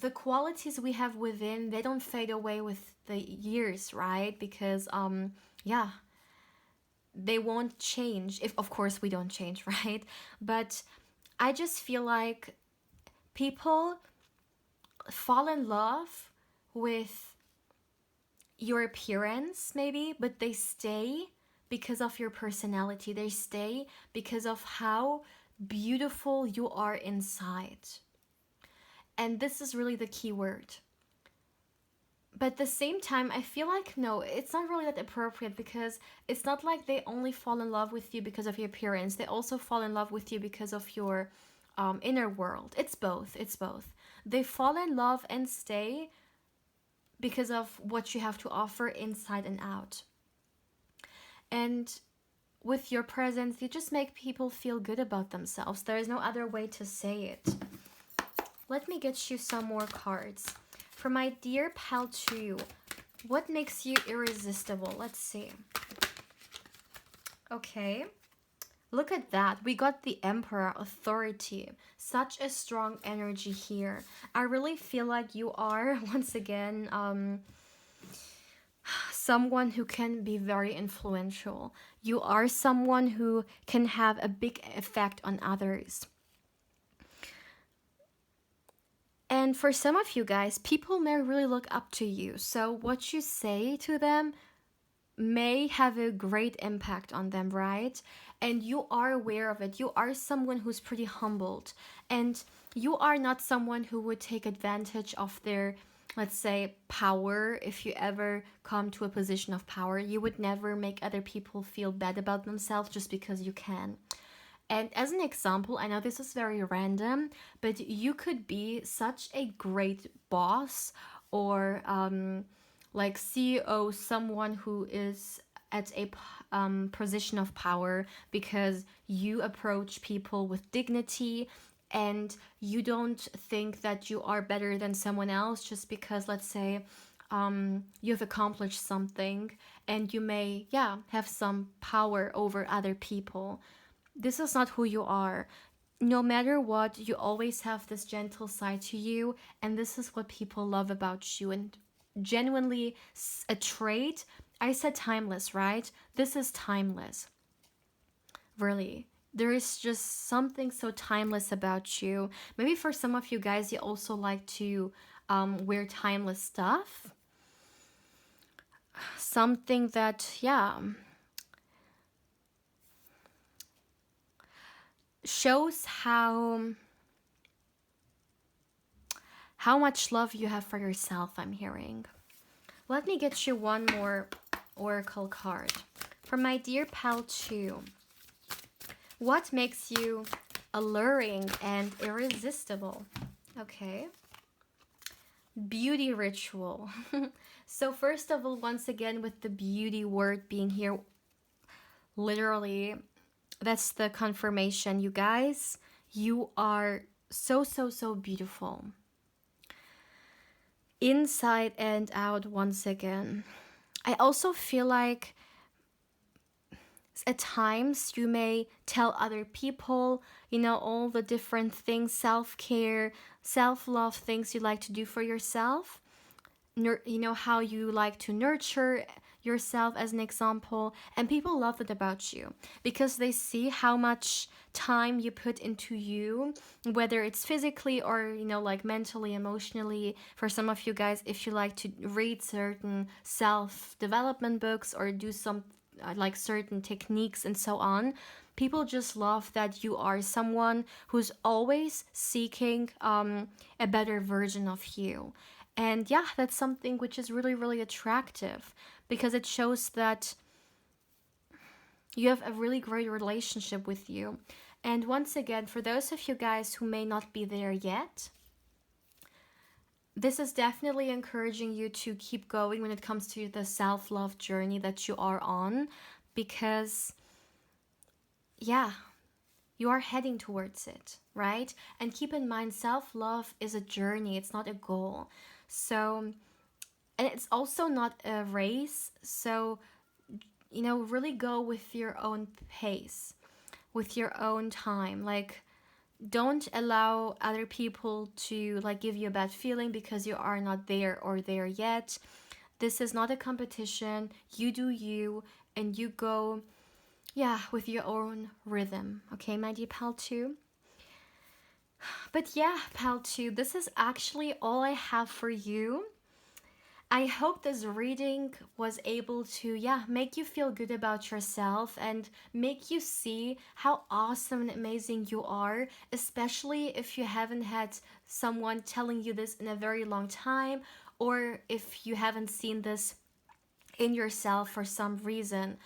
the qualities we have within, they don't fade away with the years, right? Because they won't change, if of course we don't change, right? But I just feel like people fall in love with your appearance maybe, but they stay because of your personality. They stay because of how beautiful you are inside. And this is really the key word. But at the same time, I feel like, no, it's not really that appropriate, because it's not like they only fall in love with you because of your appearance. They also fall in love with you because of your inner world. It's both. It's both. They fall in love and stay because of what you have to offer inside and out. And with your presence, you just make people feel good about themselves. There is no other way to say it. Let me get you some more cards. For my dear pal 2, what makes you irresistible? Let's see. Okay. Look at that. We got the Emperor, authority. Such a strong energy here. I really feel like you are, once again, someone who can be very influential. You are someone who can have a big effect on others. And for some of you guys, people may really look up to you. So what you say to them may have a great impact on them, right? And you are aware of it. You are someone who's pretty humbled. And you are not someone who would take advantage of their, let's say, power. If you ever come to a position of power, you would never make other people feel bad about themselves just because you can. And as an example, I know this is very random, but you could be such a great boss or like CEO, someone who is at a position of power because you approach people with dignity and you don't think that you are better than someone else just because, let's say, you've accomplished something and you may, have some power over other people. This is not who you are. No matter what, you always have this gentle side to you, and this is what people love about you. And genuinely, a trait. I said timeless, right? This is timeless. Really. There is just something so timeless about you. Maybe for some of you guys, you also like to wear timeless stuff. Something that, shows how much love you have for yourself, I'm hearing. Let me get you one more oracle card. For my dear pal 2, what makes you alluring and irresistible? Okay. Beauty ritual. So first of all, once again, with the beauty word being here, literally, that's the confirmation, you guys. You are so, so, so beautiful. Inside and out, once again. I also feel like at times you may tell other people, all the different things, self-care, self-love, things you like to do for yourself. How you like to nurture yourself, as an example, and people love it about you because they see how much time you put into you, whether it's physically or like mentally, emotionally. For some of you guys, if you like to read certain self-development books or do some like certain techniques and so on, people just love that you are someone who's always seeking a better version of you. And that's something which is really, really attractive because it shows that you have a really great relationship with you. And once again, for those of you guys who may not be there yet, this is definitely encouraging you to keep going when it comes to the self-love journey that you are on, because you are heading towards it, right? And keep in mind, self-love is a journey, it's not a goal. So, and it's also not a race. So, really go with your own pace, with your own time. Like, don't allow other people to like give you a bad feeling because you are not there or there yet. This is not a competition. You do you, and you go, with your own rhythm. Okay, my dear pal 2? But pal 2, this is actually all I have for you. I hope this reading was able to, make you feel good about yourself and make you see how awesome and amazing you are, especially if you haven't had someone telling you this in a very long time, or if you haven't seen this in yourself for some reason.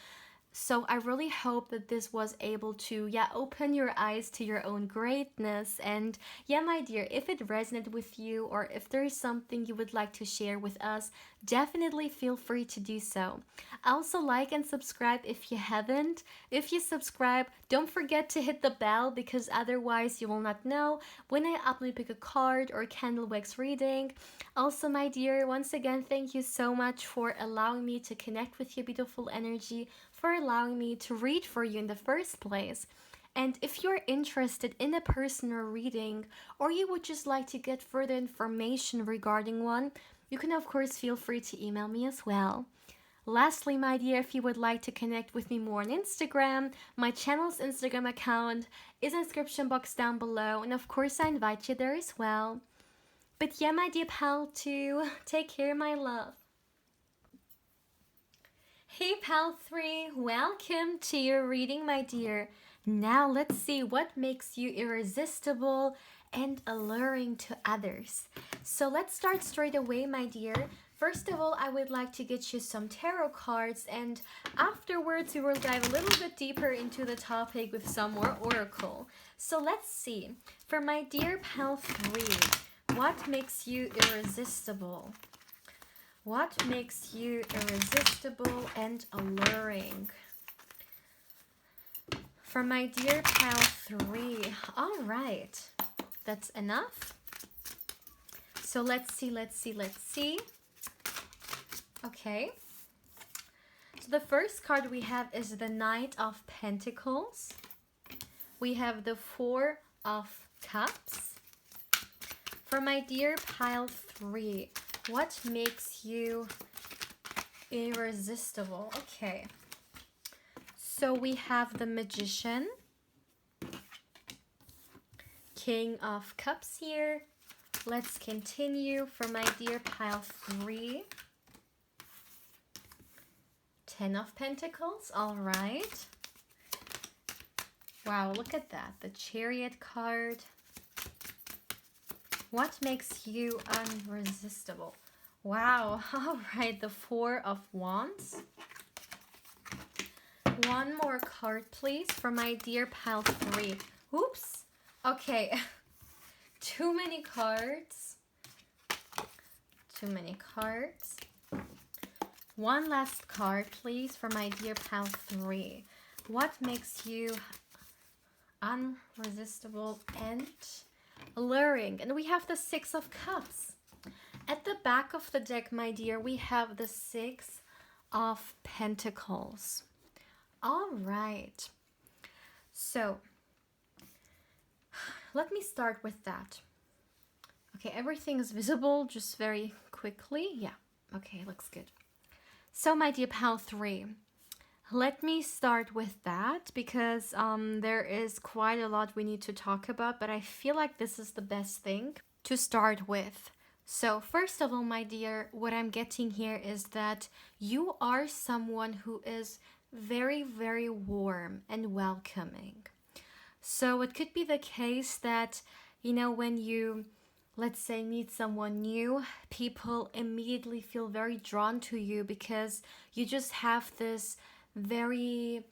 So I really hope that this was able to, open your eyes to your own greatness. And my dear, if it resonated with you or if there is something you would like to share with us, definitely feel free to do so. Also, like and subscribe if you haven't. If you subscribe, don't forget to hit the bell because otherwise you will not know when I upload pick a card or candle wax reading. Also, my dear, once again, thank you so much for allowing me to connect with your beautiful energy, for allowing me to read for you in the first place. And if you're interested in a personal reading or you would just like to get further information regarding one, you can of course feel free to email me as well. Lastly, my dear, if you would like to connect with me more on Instagram, my channel's Instagram account is in the description box down below, and of course I invite you there as well. But yeah, my dear pal, to take care, my love. Hey pal 3, welcome to your reading, my dear. Now let's see what makes you irresistible and alluring to others. So let's start straight away, my dear. First of all, I would like to get you some tarot cards, and afterwards we will dive a little bit deeper into the topic with some more oracle. So let's see. For my dear pal 3, what makes you irresistible? What makes you irresistible and alluring? For my dear pal 3. All right. That's enough. So let's see. Okay. So the first card we have is the Knight of Pentacles. We have the Four of Cups. For my dear pile 3, what makes you irresistible? Okay. So we have the Magician, King of Cups here. Let's continue for my dear pile 3. 10 of Pentacles, all right. Wow, look at that, the Chariot card. What makes you irresistible? Wow, all right, the Four of Wands. One more card, please, for my dear pile 3. Oops, okay, too many cards. Too many cards. One last card, please, for my dear pal 3. What makes you irresistible and alluring? And we have the Six of Cups. At the back of the deck, my dear, we have the Six of Pentacles. All right. So, let me start with that. Okay, everything is visible just very quickly. Yeah, okay, looks good. So, my dear pal 3, let me start with that because there is quite a lot we need to talk about, but I feel like this is the best thing to start with. So, first of all, my dear, what I'm getting here is that you are someone who is very, very warm and welcoming. So, it could be the case that, you know, when you, let's say, meet someone new, people immediately feel very drawn to you because you just have this very,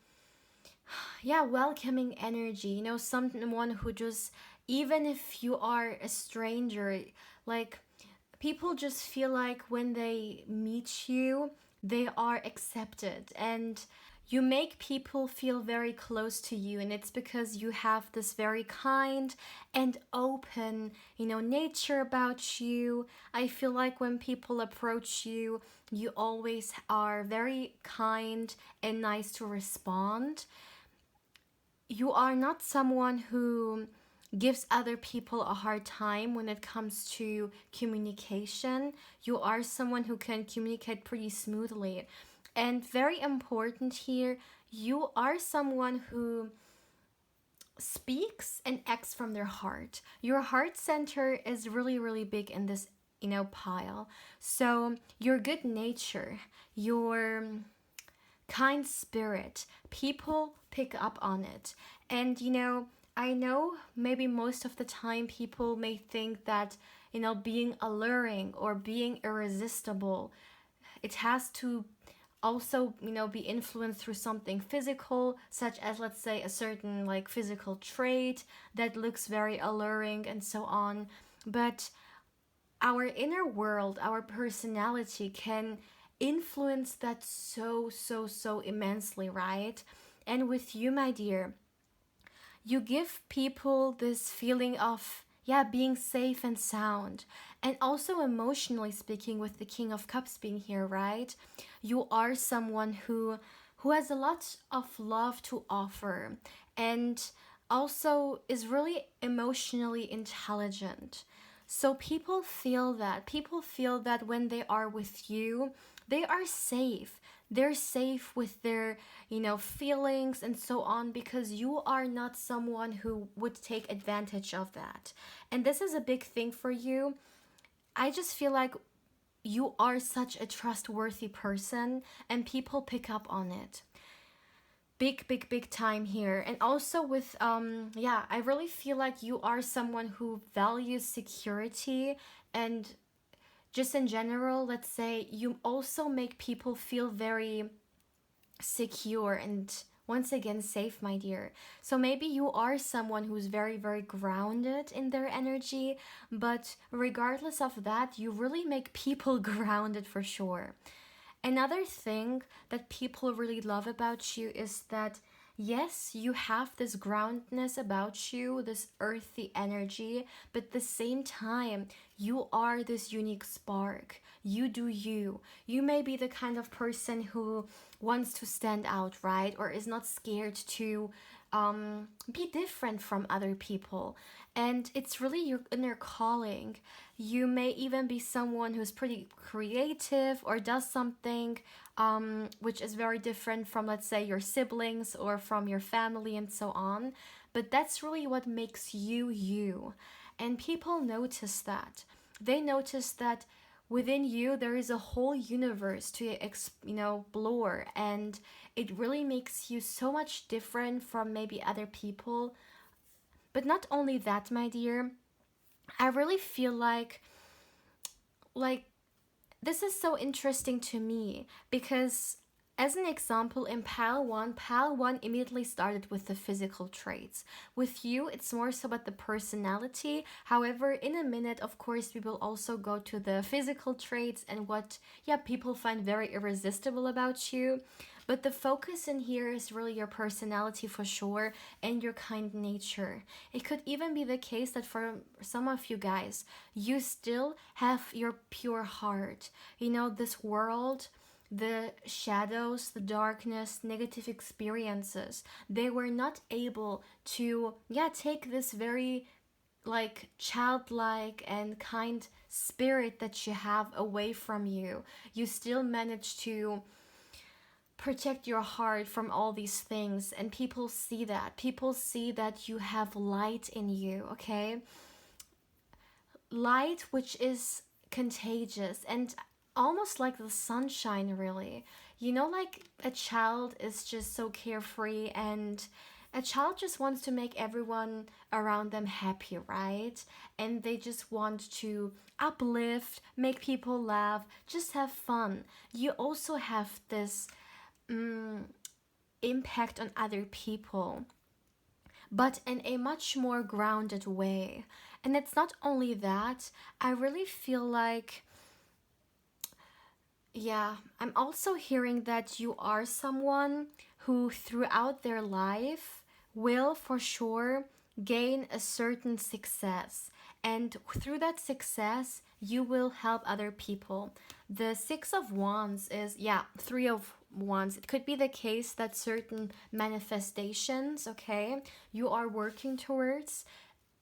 welcoming energy. You know, someone who just, even if you are a stranger, like, people just feel like when they meet you, they are accepted, and you make people feel very close to you, and it's because you have this very kind and open, nature about you. I feel like when people approach you, you always are very kind and nice to respond. You are not someone who gives other people a hard time when it comes to communication. You are someone who can communicate pretty smoothly. And very important here, you are someone who speaks and acts from their heart. Your heart center is really, really big in this, pile. So your good nature, your kind spirit, people pick up on it. And, I know maybe most of the time people may think that, being alluring or being irresistible, it has to also, be influenced through something physical, such as, let's say, a certain physical trait that looks very alluring and so on. But our inner world, our personality can influence that so immensely, right? And with you, my dear, you give people this feeling of being safe and sound. And also emotionally speaking, with the King of Cups being here, right? You are someone who has a lot of love to offer, and also is really emotionally intelligent. So people feel that when they are with you, they are safe. They're safe with their, feelings and so on, because you are not someone who would take advantage of that. And this is a big thing for you. I just feel like you are such a trustworthy person and people pick up on it. Big time here. And also with yeah, I really feel like you are someone who values security, and just in general, let's say you also make people feel very secure and once again safe, my dear. So maybe you are someone who's very grounded in their energy, but regardless of that, you really make people grounded for sure. Another thing that people really love about you is that, yes, you have this groundedness about you, this earthy energy, but at the same time, you are this unique spark. You do you. You may be the kind of person who wants to stand out, right? Or is not scared to be different from other people. And it's really your inner calling. You may even be someone who's pretty creative or does something which is very different from, let's say, your siblings or from your family and so on. But that's really what makes you you. And people notice that. They notice that within you there is a whole universe to explore, and it really makes you so much different from maybe other people. But not only that, my dear, I really feel like this is so interesting to me because, as an example, in pile 1 immediately started with the physical traits. With you, it's more so about the personality. However, in a minute, of course, we will also go to the physical traits and what, yeah, people find very irresistible about you. But the focus in here is really your personality for sure and your kind nature. It could even be the case that for some of you guys, you still have your pure heart. You know, this world, the shadows, the darkness, negative experiences, they were not able to, yeah, take this very like childlike and kind spirit that you have away from you. You still manage to protect your heart from all these things, and people see that. People see that you have light in you, okay? Light which is contagious and almost like the sunshine, really. You know, like a child is just so carefree, and a child just wants to make everyone around them happy, right? And they just want to uplift, make people laugh, just have fun. You also have this impact on other people, but in a much more grounded way. And it's not only that, I really feel like, yeah, I'm also hearing that you are someone who throughout their life will for sure gain a certain success. And through that success, you will help other people. The Six of Wands is, yeah, Three of Wands. It could be the case that certain manifestations, okay, you are working towards,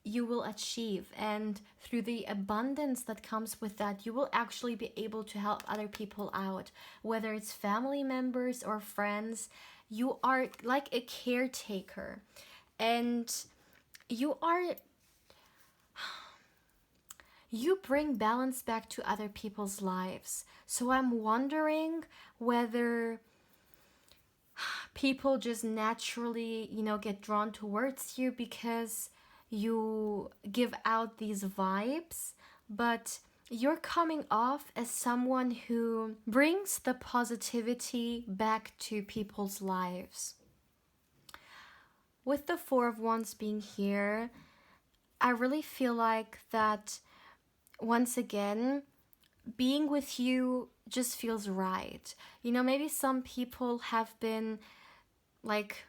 you will achieve, and through the abundance that comes with that, you will actually be able to help other people out, whether it's family members or friends. You are like a caretaker, and you are, you bring balance back to other people's lives. So I'm wondering whether people just naturally, get drawn towards you because you give out these vibes, but you're coming off as someone who brings the positivity back to people's lives. With the Four of Wands being here, I really feel like that once again, being with you just feels right. Maybe some people have been like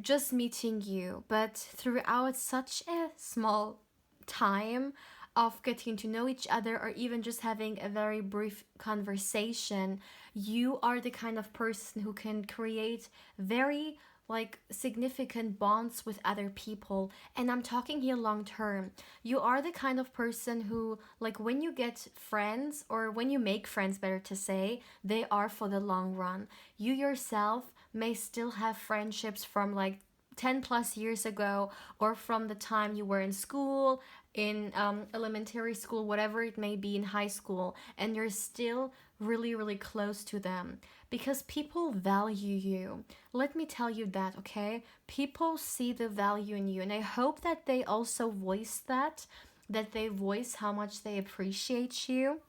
just meeting you, but throughout such a small time of getting to know each other or even just having a very brief conversation, you are the kind of person who can create very like significant bonds with other people. And I'm talking here long term. You are the kind of person who, like, when you get friends, or when you make friends, better to say, they are for the long run. You yourself may still have friendships from like 10 plus years ago, or from the time you were in school, in elementary school, whatever it may be, in high school, and you're still really, really close to them, because people value you. Let me tell you that, okay? People see the value in you, and I hope that they also voice that they voice how much they appreciate you.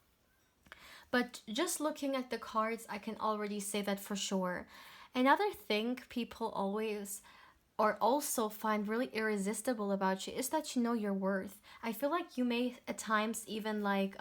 But just looking at the cards, I can already say that for sure. Another thing people always or also find really irresistible about you is that you know your worth. I feel like you may at times even like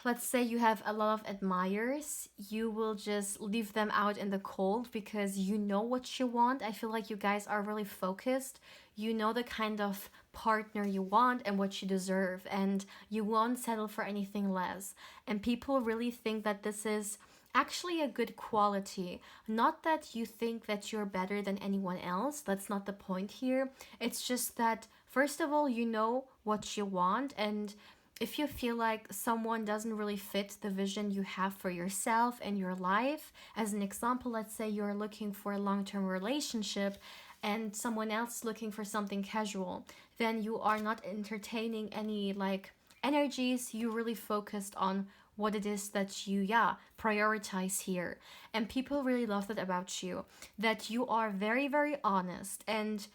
let's say you have a lot of admirers, you will just leave them out in the cold because you know what you want. I feel like you guys are really focused. You know the kind of partner you want and what you deserve, and you won't settle for anything less. And people really think that this is actually a good quality. Not that you think that you're better than anyone else, that's not the point here. It's just that, first of all, you know what you want, and if you feel like someone doesn't really fit the vision you have for yourself and your life, as an example, let's say you're looking for a long term relationship and someone else looking for something casual, then you are not entertaining any like energies. You really focused on what it is that you, yeah, prioritize here. And people really love that about you, that you are very, very honest and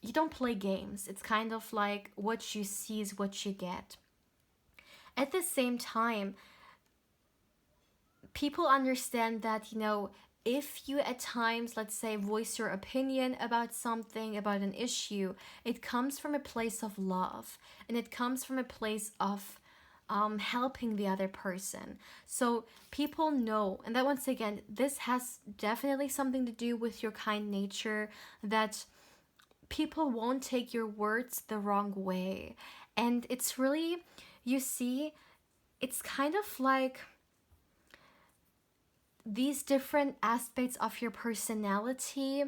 you don't play games. It's kind of like what you see is what you get. At the same time, people understand that, you know, if you at times, let's say, voice your opinion about something, about an issue, it comes from a place of love and it comes from a place of helping the other person. So people know, and that once again, this has definitely something to do with your kind nature, that people won't take your words the wrong way. And it's really, you see, it's kind of like these different aspects of your personality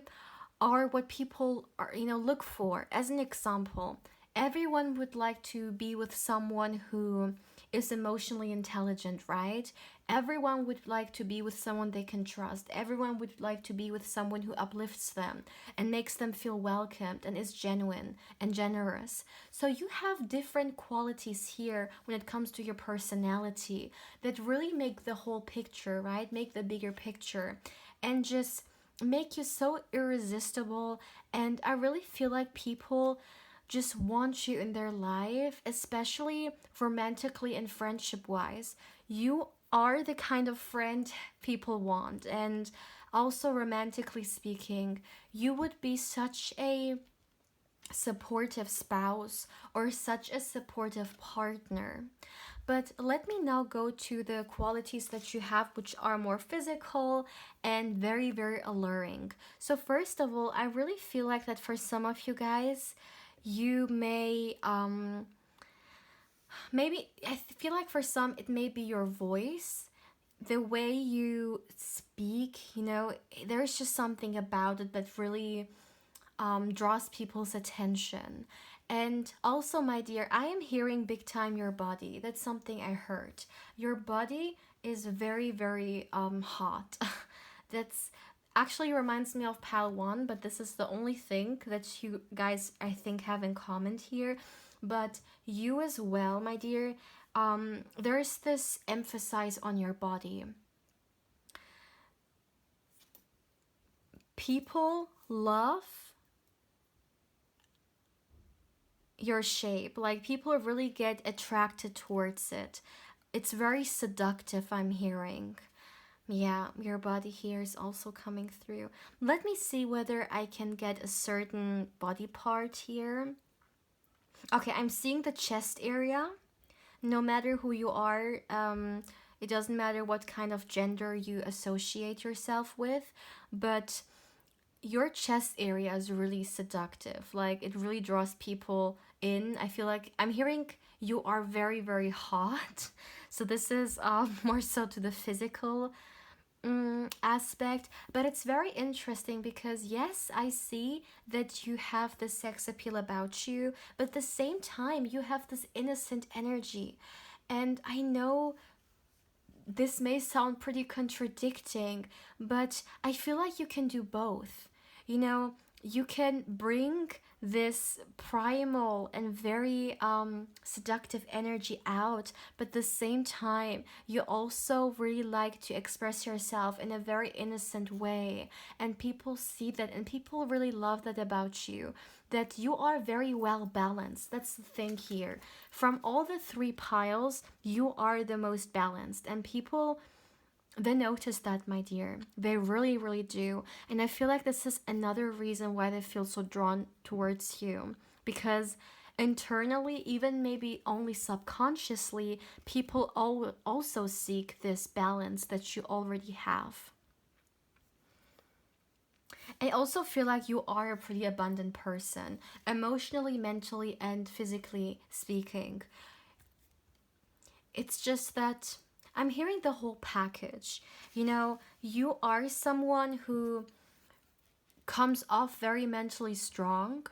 are what people are, you know, look for. As an example, everyone would like to be with someone who is emotionally intelligent, right? Everyone would like to be with someone they can trust. Everyone would like to be with someone who uplifts them and makes them feel welcomed and is genuine and generous. So you have different qualities here when it comes to your personality that really make the whole picture, right? Make the bigger picture and just make you so irresistible. And I really feel like people just want you in their life, especially romantically and friendship wise. You are the kind of friend people want. And also, romantically speaking, you would be such a supportive spouse or such a supportive partner. But let me now go to the qualities that you have, which are more physical and very, very alluring. So, first of all, I really feel like that for some of you guys, you may, maybe, I feel like for some, it may be your voice, the way you speak, you know, there's just something about it that really draws people's attention. And also, my dear, I am hearing big time your body. That's something I heard. Your body is very, very hot. That's actually reminds me of Pal 1, but this is the only thing that you guys, I think, have in common here. But you as well, my dear, there's this emphasis on your body. People love your shape. Like people really get attracted towards it. It's very seductive, I'm hearing. Yeah, your body here is also coming through. Let me see whether I can get a certain body part here. Okay, I'm seeing the chest area. No matter who you are, it doesn't matter what kind of gender you associate yourself with, but your chest area is really seductive. Like it really draws people in. I feel like I'm hearing you are very, very hot. So this is more so to the physical aspect, but it's very interesting because yes, I see that you have the sex appeal about you, but at the same time you have this innocent energy. And I know this may sound pretty contradicting, but I feel like you can do both. you know, you can bring this primal and very seductive energy out, but at the same time you also really like to express yourself in a very innocent way, and people see that and people really love that about you, that you are very well balanced. That's the thing here. From all the three piles, you are the most balanced, and people, they notice that, my dear. They really, really do. And I feel like this is another reason why they feel so drawn towards you. Because internally, even maybe only subconsciously, people also seek this balance that you already have. I also feel like you are a pretty abundant person, emotionally, mentally, and physically speaking. It's just that I'm hearing the whole package. You know, you are someone who comes off very mentally strong,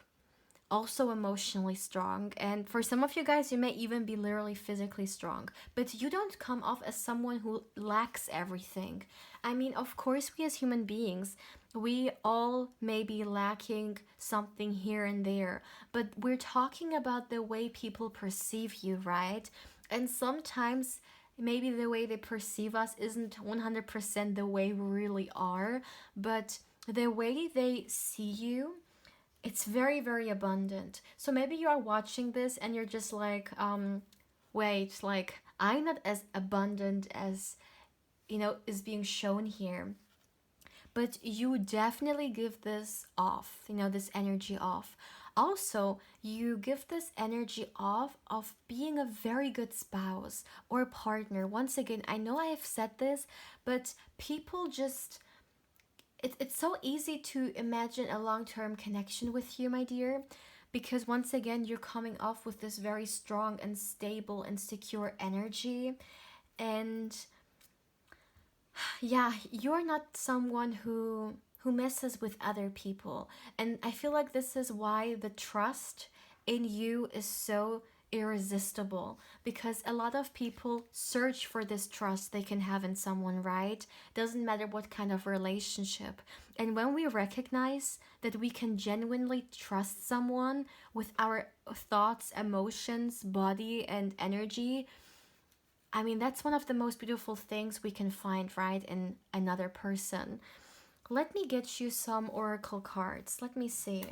also emotionally strong, and for some of you guys, you may even be literally physically strong, but you don't come off as someone who lacks everything. I mean, of course, we as human beings, we all may be lacking something here and there, but we're talking about the way people perceive you, right? And sometimes maybe the way they perceive us isn't 100% the way we really are, but the way they see you, it's very, very abundant. So maybe you are watching this and you're just like, wait, like, I'm not as abundant as, is being shown here. But you definitely give this off, this energy off. Also, you give this energy off of being a very good spouse or partner. Once again, I know I have said this, but people just, it's so easy to imagine a long-term connection with you, my dear, because once again, you're coming off with this very strong and stable and secure energy. And yeah, you're not someone who messes with other people. And I feel like this is why the trust in you is so irresistible, because a lot of people search for this trust they can have in someone, right? Doesn't matter what kind of relationship. And when we recognize that we can genuinely trust someone with our thoughts, emotions, body, and energy, I mean, that's one of the most beautiful things we can find, right, in another person. Let me get you some oracle cards. Let me see.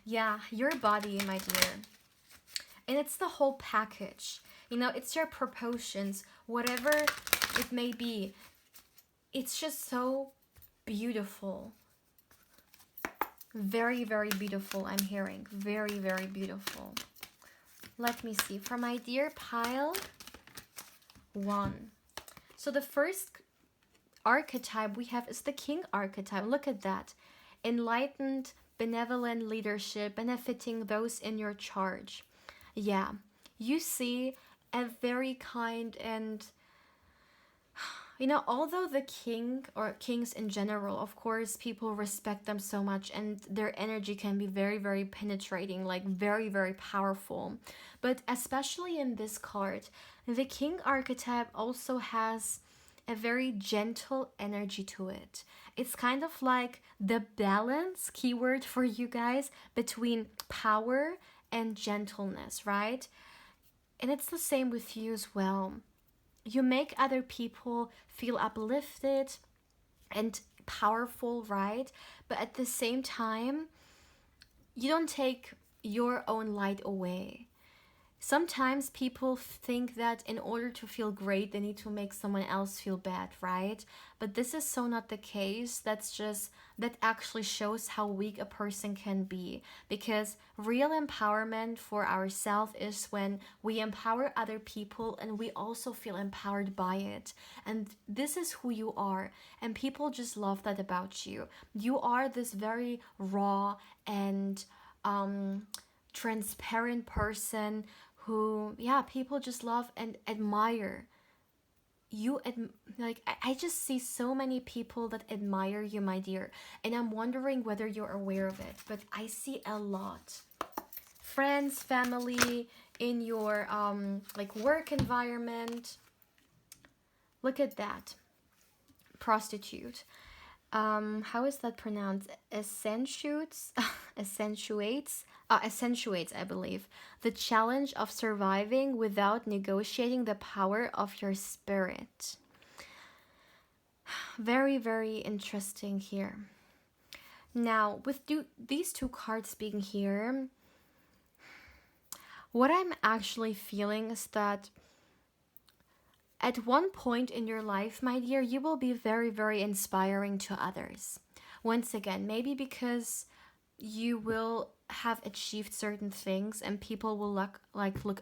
Yeah, your body, my dear. And it's the whole package. It's your proportions, whatever it may be. It's just so beautiful. Very, very beautiful, I'm hearing. Very, very beautiful. Let me see. For my dear pile 1. So the first archetype we have is the king archetype. Look at that. Enlightened, benevolent leadership, benefiting those in your charge. Yeah, you see a very kind and, although the king or kings in general, of course, people respect them so much and their energy can be very, very penetrating, like very, very powerful. But especially in this card, the king archetype also has a very gentle energy to it. It's kind of like the balance keyword for you guys between power and gentleness, right? And it's the same with you as well. You make other people feel uplifted and powerful, right? But at the same time, you don't take your own light away. Sometimes people think that in order to feel great, they need to make someone else feel bad, right? But this is so not the case. That actually shows how weak a person can be. Because real empowerment for ourselves is when we empower other people and we also feel empowered by it. And this is who you are. And people just love that about you. You are this very raw and transparent person who, yeah, people just love and admire. I just see so many people that admire you, my dear, and I'm wondering whether you're aware of it, but I see a lot. Friends, family, in your work environment. Look at that. Prostitute. How is that pronounced? Accentuates, accentuates, I believe, the challenge of surviving without negotiating the power of your spirit. Very, very interesting here. Now, with these two cards being here, what I'm actually feeling is that at one point in your life, my dear, you will be very, very inspiring to others. Once again, maybe because you will have achieved certain things and people will look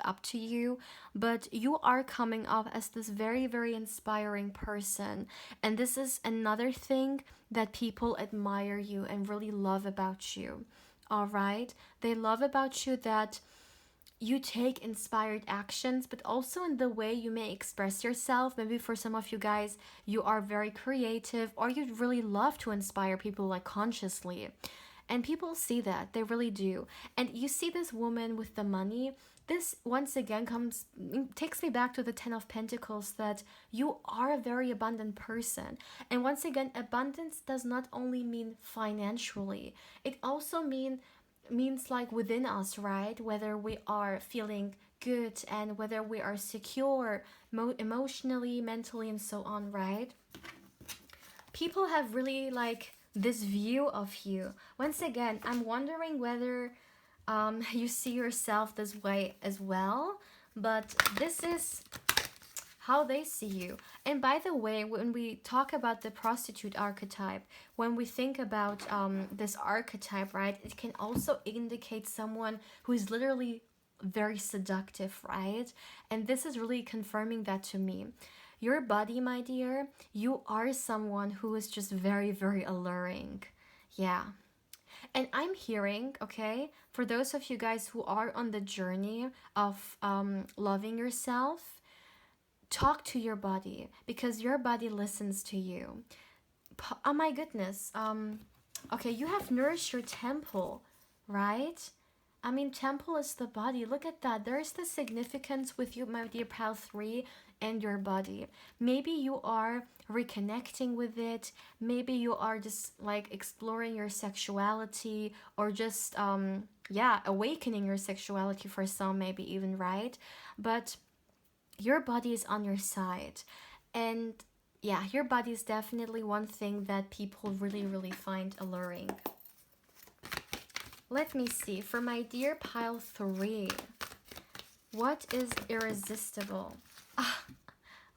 up to you, but you are coming off as this very, very inspiring person. And this is another thing that people admire you and really love about you. All right? They love about you that you take inspired actions, but also in the way you may express yourself. Maybe for some of you guys, you are very creative or you really love to inspire people like consciously. And people see that, they really do. And you see this woman with the money. This once again takes me back to the 10 of Pentacles, that you are a very abundant person. And once again, abundance does not only mean financially, it also means like within us, right? Whether we are feeling good and whether we are secure emotionally, mentally, and so on, right? People have really like this view of you. Once again, I'm wondering whether you see yourself this way as well, but this is how they see you. And by the way, when we talk about the prostitute archetype, when we think about this archetype, right, it can also indicate someone who is literally very seductive, right? And this is really confirming that to me. Your body, my dear, you are someone who is just very, very alluring. Yeah. And I'm hearing, okay, for those of you guys who are on the journey of loving yourself, talk to your body because your body listens to you. Oh my goodness. Okay, you have nourished your temple, right? I mean, temple is the body. Look at that. There's the significance with you, my dear pal 3, and your body. Maybe you are reconnecting with it. Maybe you are just like exploring your sexuality or just, awakening your sexuality for some, maybe even, right? But your body is on your side. And yeah, your body is definitely one thing that people really, really find alluring. Let me see. For my dear pile 3, what is irresistible? Ah,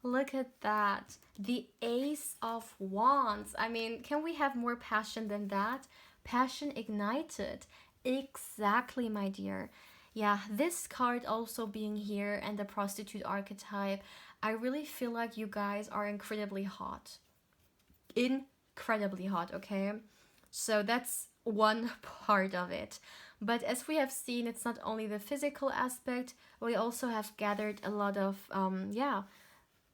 look at that. The Ace of Wands. I mean, can we have more passion than that? Passion ignited. Exactly, my dear. Yeah, this card also being here and the prostitute archetype, I really feel like you guys are incredibly hot. Incredibly hot, okay? So that's one part of it. But as we have seen, it's not only the physical aspect, we also have gathered a lot of,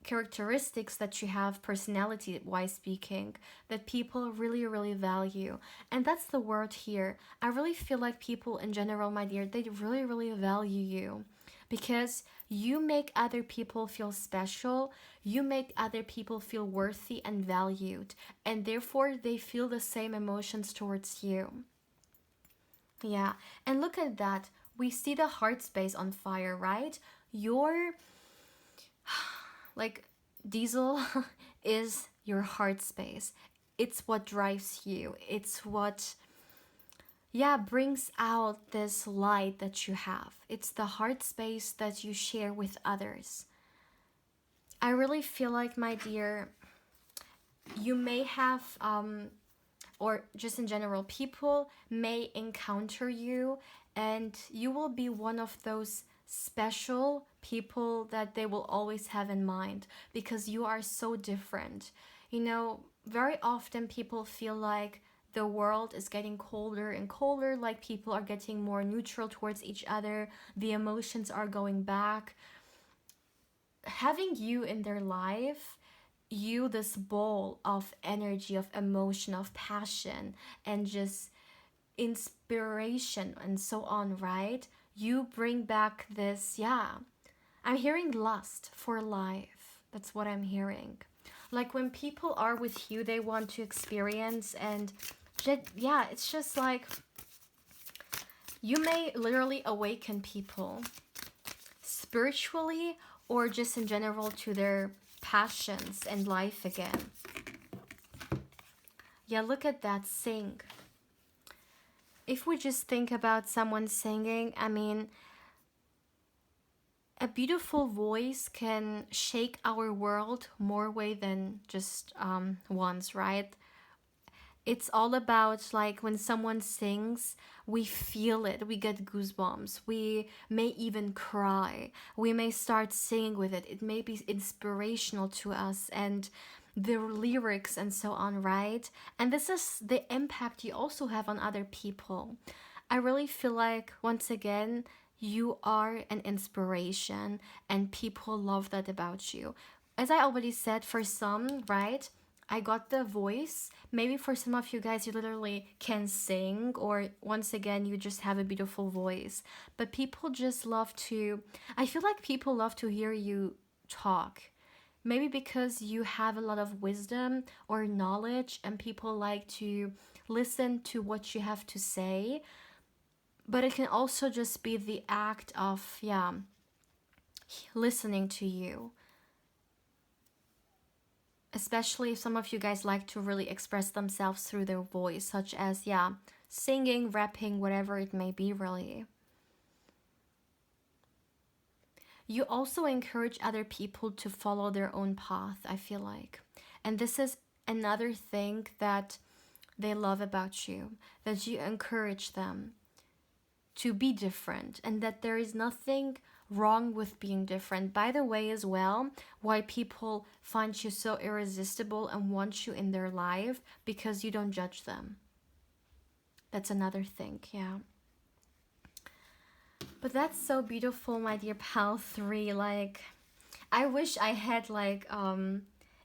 characteristics that you have personality wise speaking that people really, really value. And that's the word here. I really feel like people in general, my dear, they really, really value you because you make other people feel special, you make other people feel worthy and valued, and therefore they feel the same emotions towards you. Yeah, and look at that. We see the heart space on fire, right? Your like diesel is your heart space. It's what drives you. It's what brings out this light that you have. It's the heart space that you share with others. I really feel like, my dear, you may have or just in general, people may encounter you and you will be one of those special people that they will always have in mind because you are so different. You know, very often people feel like the world is getting colder and colder, like people are getting more neutral towards each other, the emotions are going back. Having you in their life, you, this ball of energy, of emotion, of passion, and just inspiration and so on, right? You bring back this, I'm hearing lust for life. That's what I'm hearing. Like when people are with you, they want to experience, and yeah, it's just like you may literally awaken people spiritually or just in general to their passions and life again. Yeah, look at that, sing. If we just think about someone singing, I mean, a beautiful voice can shake our world more way than just once, right? It's all about like when someone sings, we feel it, we get goosebumps, we may even cry, we may start singing with it, it may be inspirational to us, and the lyrics and so on, right? And this is the impact you also have on other people. I really feel like, once again, you are an inspiration and people love that about you. As I already said, for some, right? I got the voice. Maybe for some of you guys, you literally can sing, or once again, you just have a beautiful voice. But people just love to, I feel like people love to hear you talk. Maybe because you have a lot of wisdom or knowledge, and people like to listen to what you have to say. But it can also just be the act of, yeah, listening to you. Especially if some of you guys like to really express themselves through their voice, such as, yeah, singing, rapping, whatever it may be, really. You also encourage other people to follow their own path, I feel like. And this is another thing that they love about you, that you encourage them to be different, and that there is nothing wrong with being different. By the way, as well, why people find you so irresistible and want you in their life, because you don't judge them. That's another thing, yeah. But that's so beautiful, my dear pal 3. Like, I wish I had like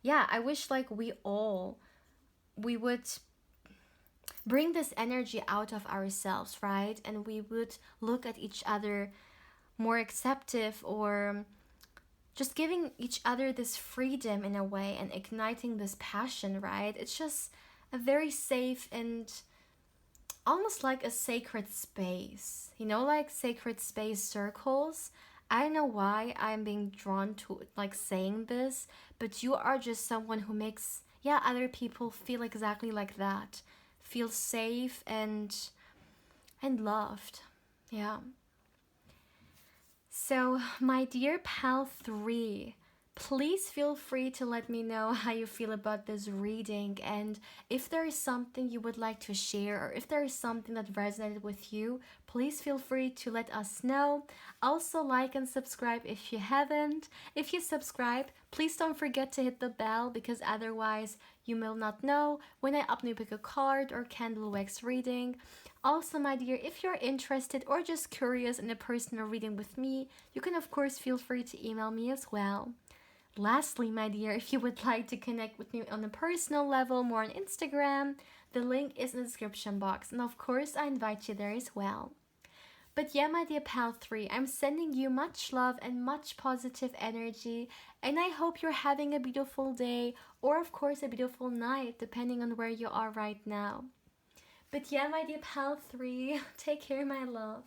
yeah, I wish like we would bring this energy out of ourselves, right? And we would look at each other more acceptive, or just giving each other this freedom in a way and igniting this passion, right? It's just a very safe and almost like a sacred space, you know, like sacred space circles. I don't know why I'm being drawn to like saying this, but you are just someone who makes, yeah, other people feel exactly like that, feel safe and loved. Yeah. So, my dear pal 3, please feel free to let me know how you feel about this reading, and if there is something you would like to share, or if there is something that resonated with you, please feel free to let us know. Also, like and subscribe if you haven't. If you subscribe, please don't forget to hit the bell, because otherwise you will not know when I upload a card or candle wax reading. Also, my dear, if you're interested or just curious in a personal reading with me, you can of course feel free to email me as well. Lastly, my dear, if you would like to connect with me on a personal level, more on Instagram, the link is in the description box, and of course I invite you there as well. But yeah, my dear pal 3, I'm sending you much love and much positive energy, and I hope you're having a beautiful day, or of course a beautiful night, depending on where you are right now. But yeah, my dear pal 3, take care, my love.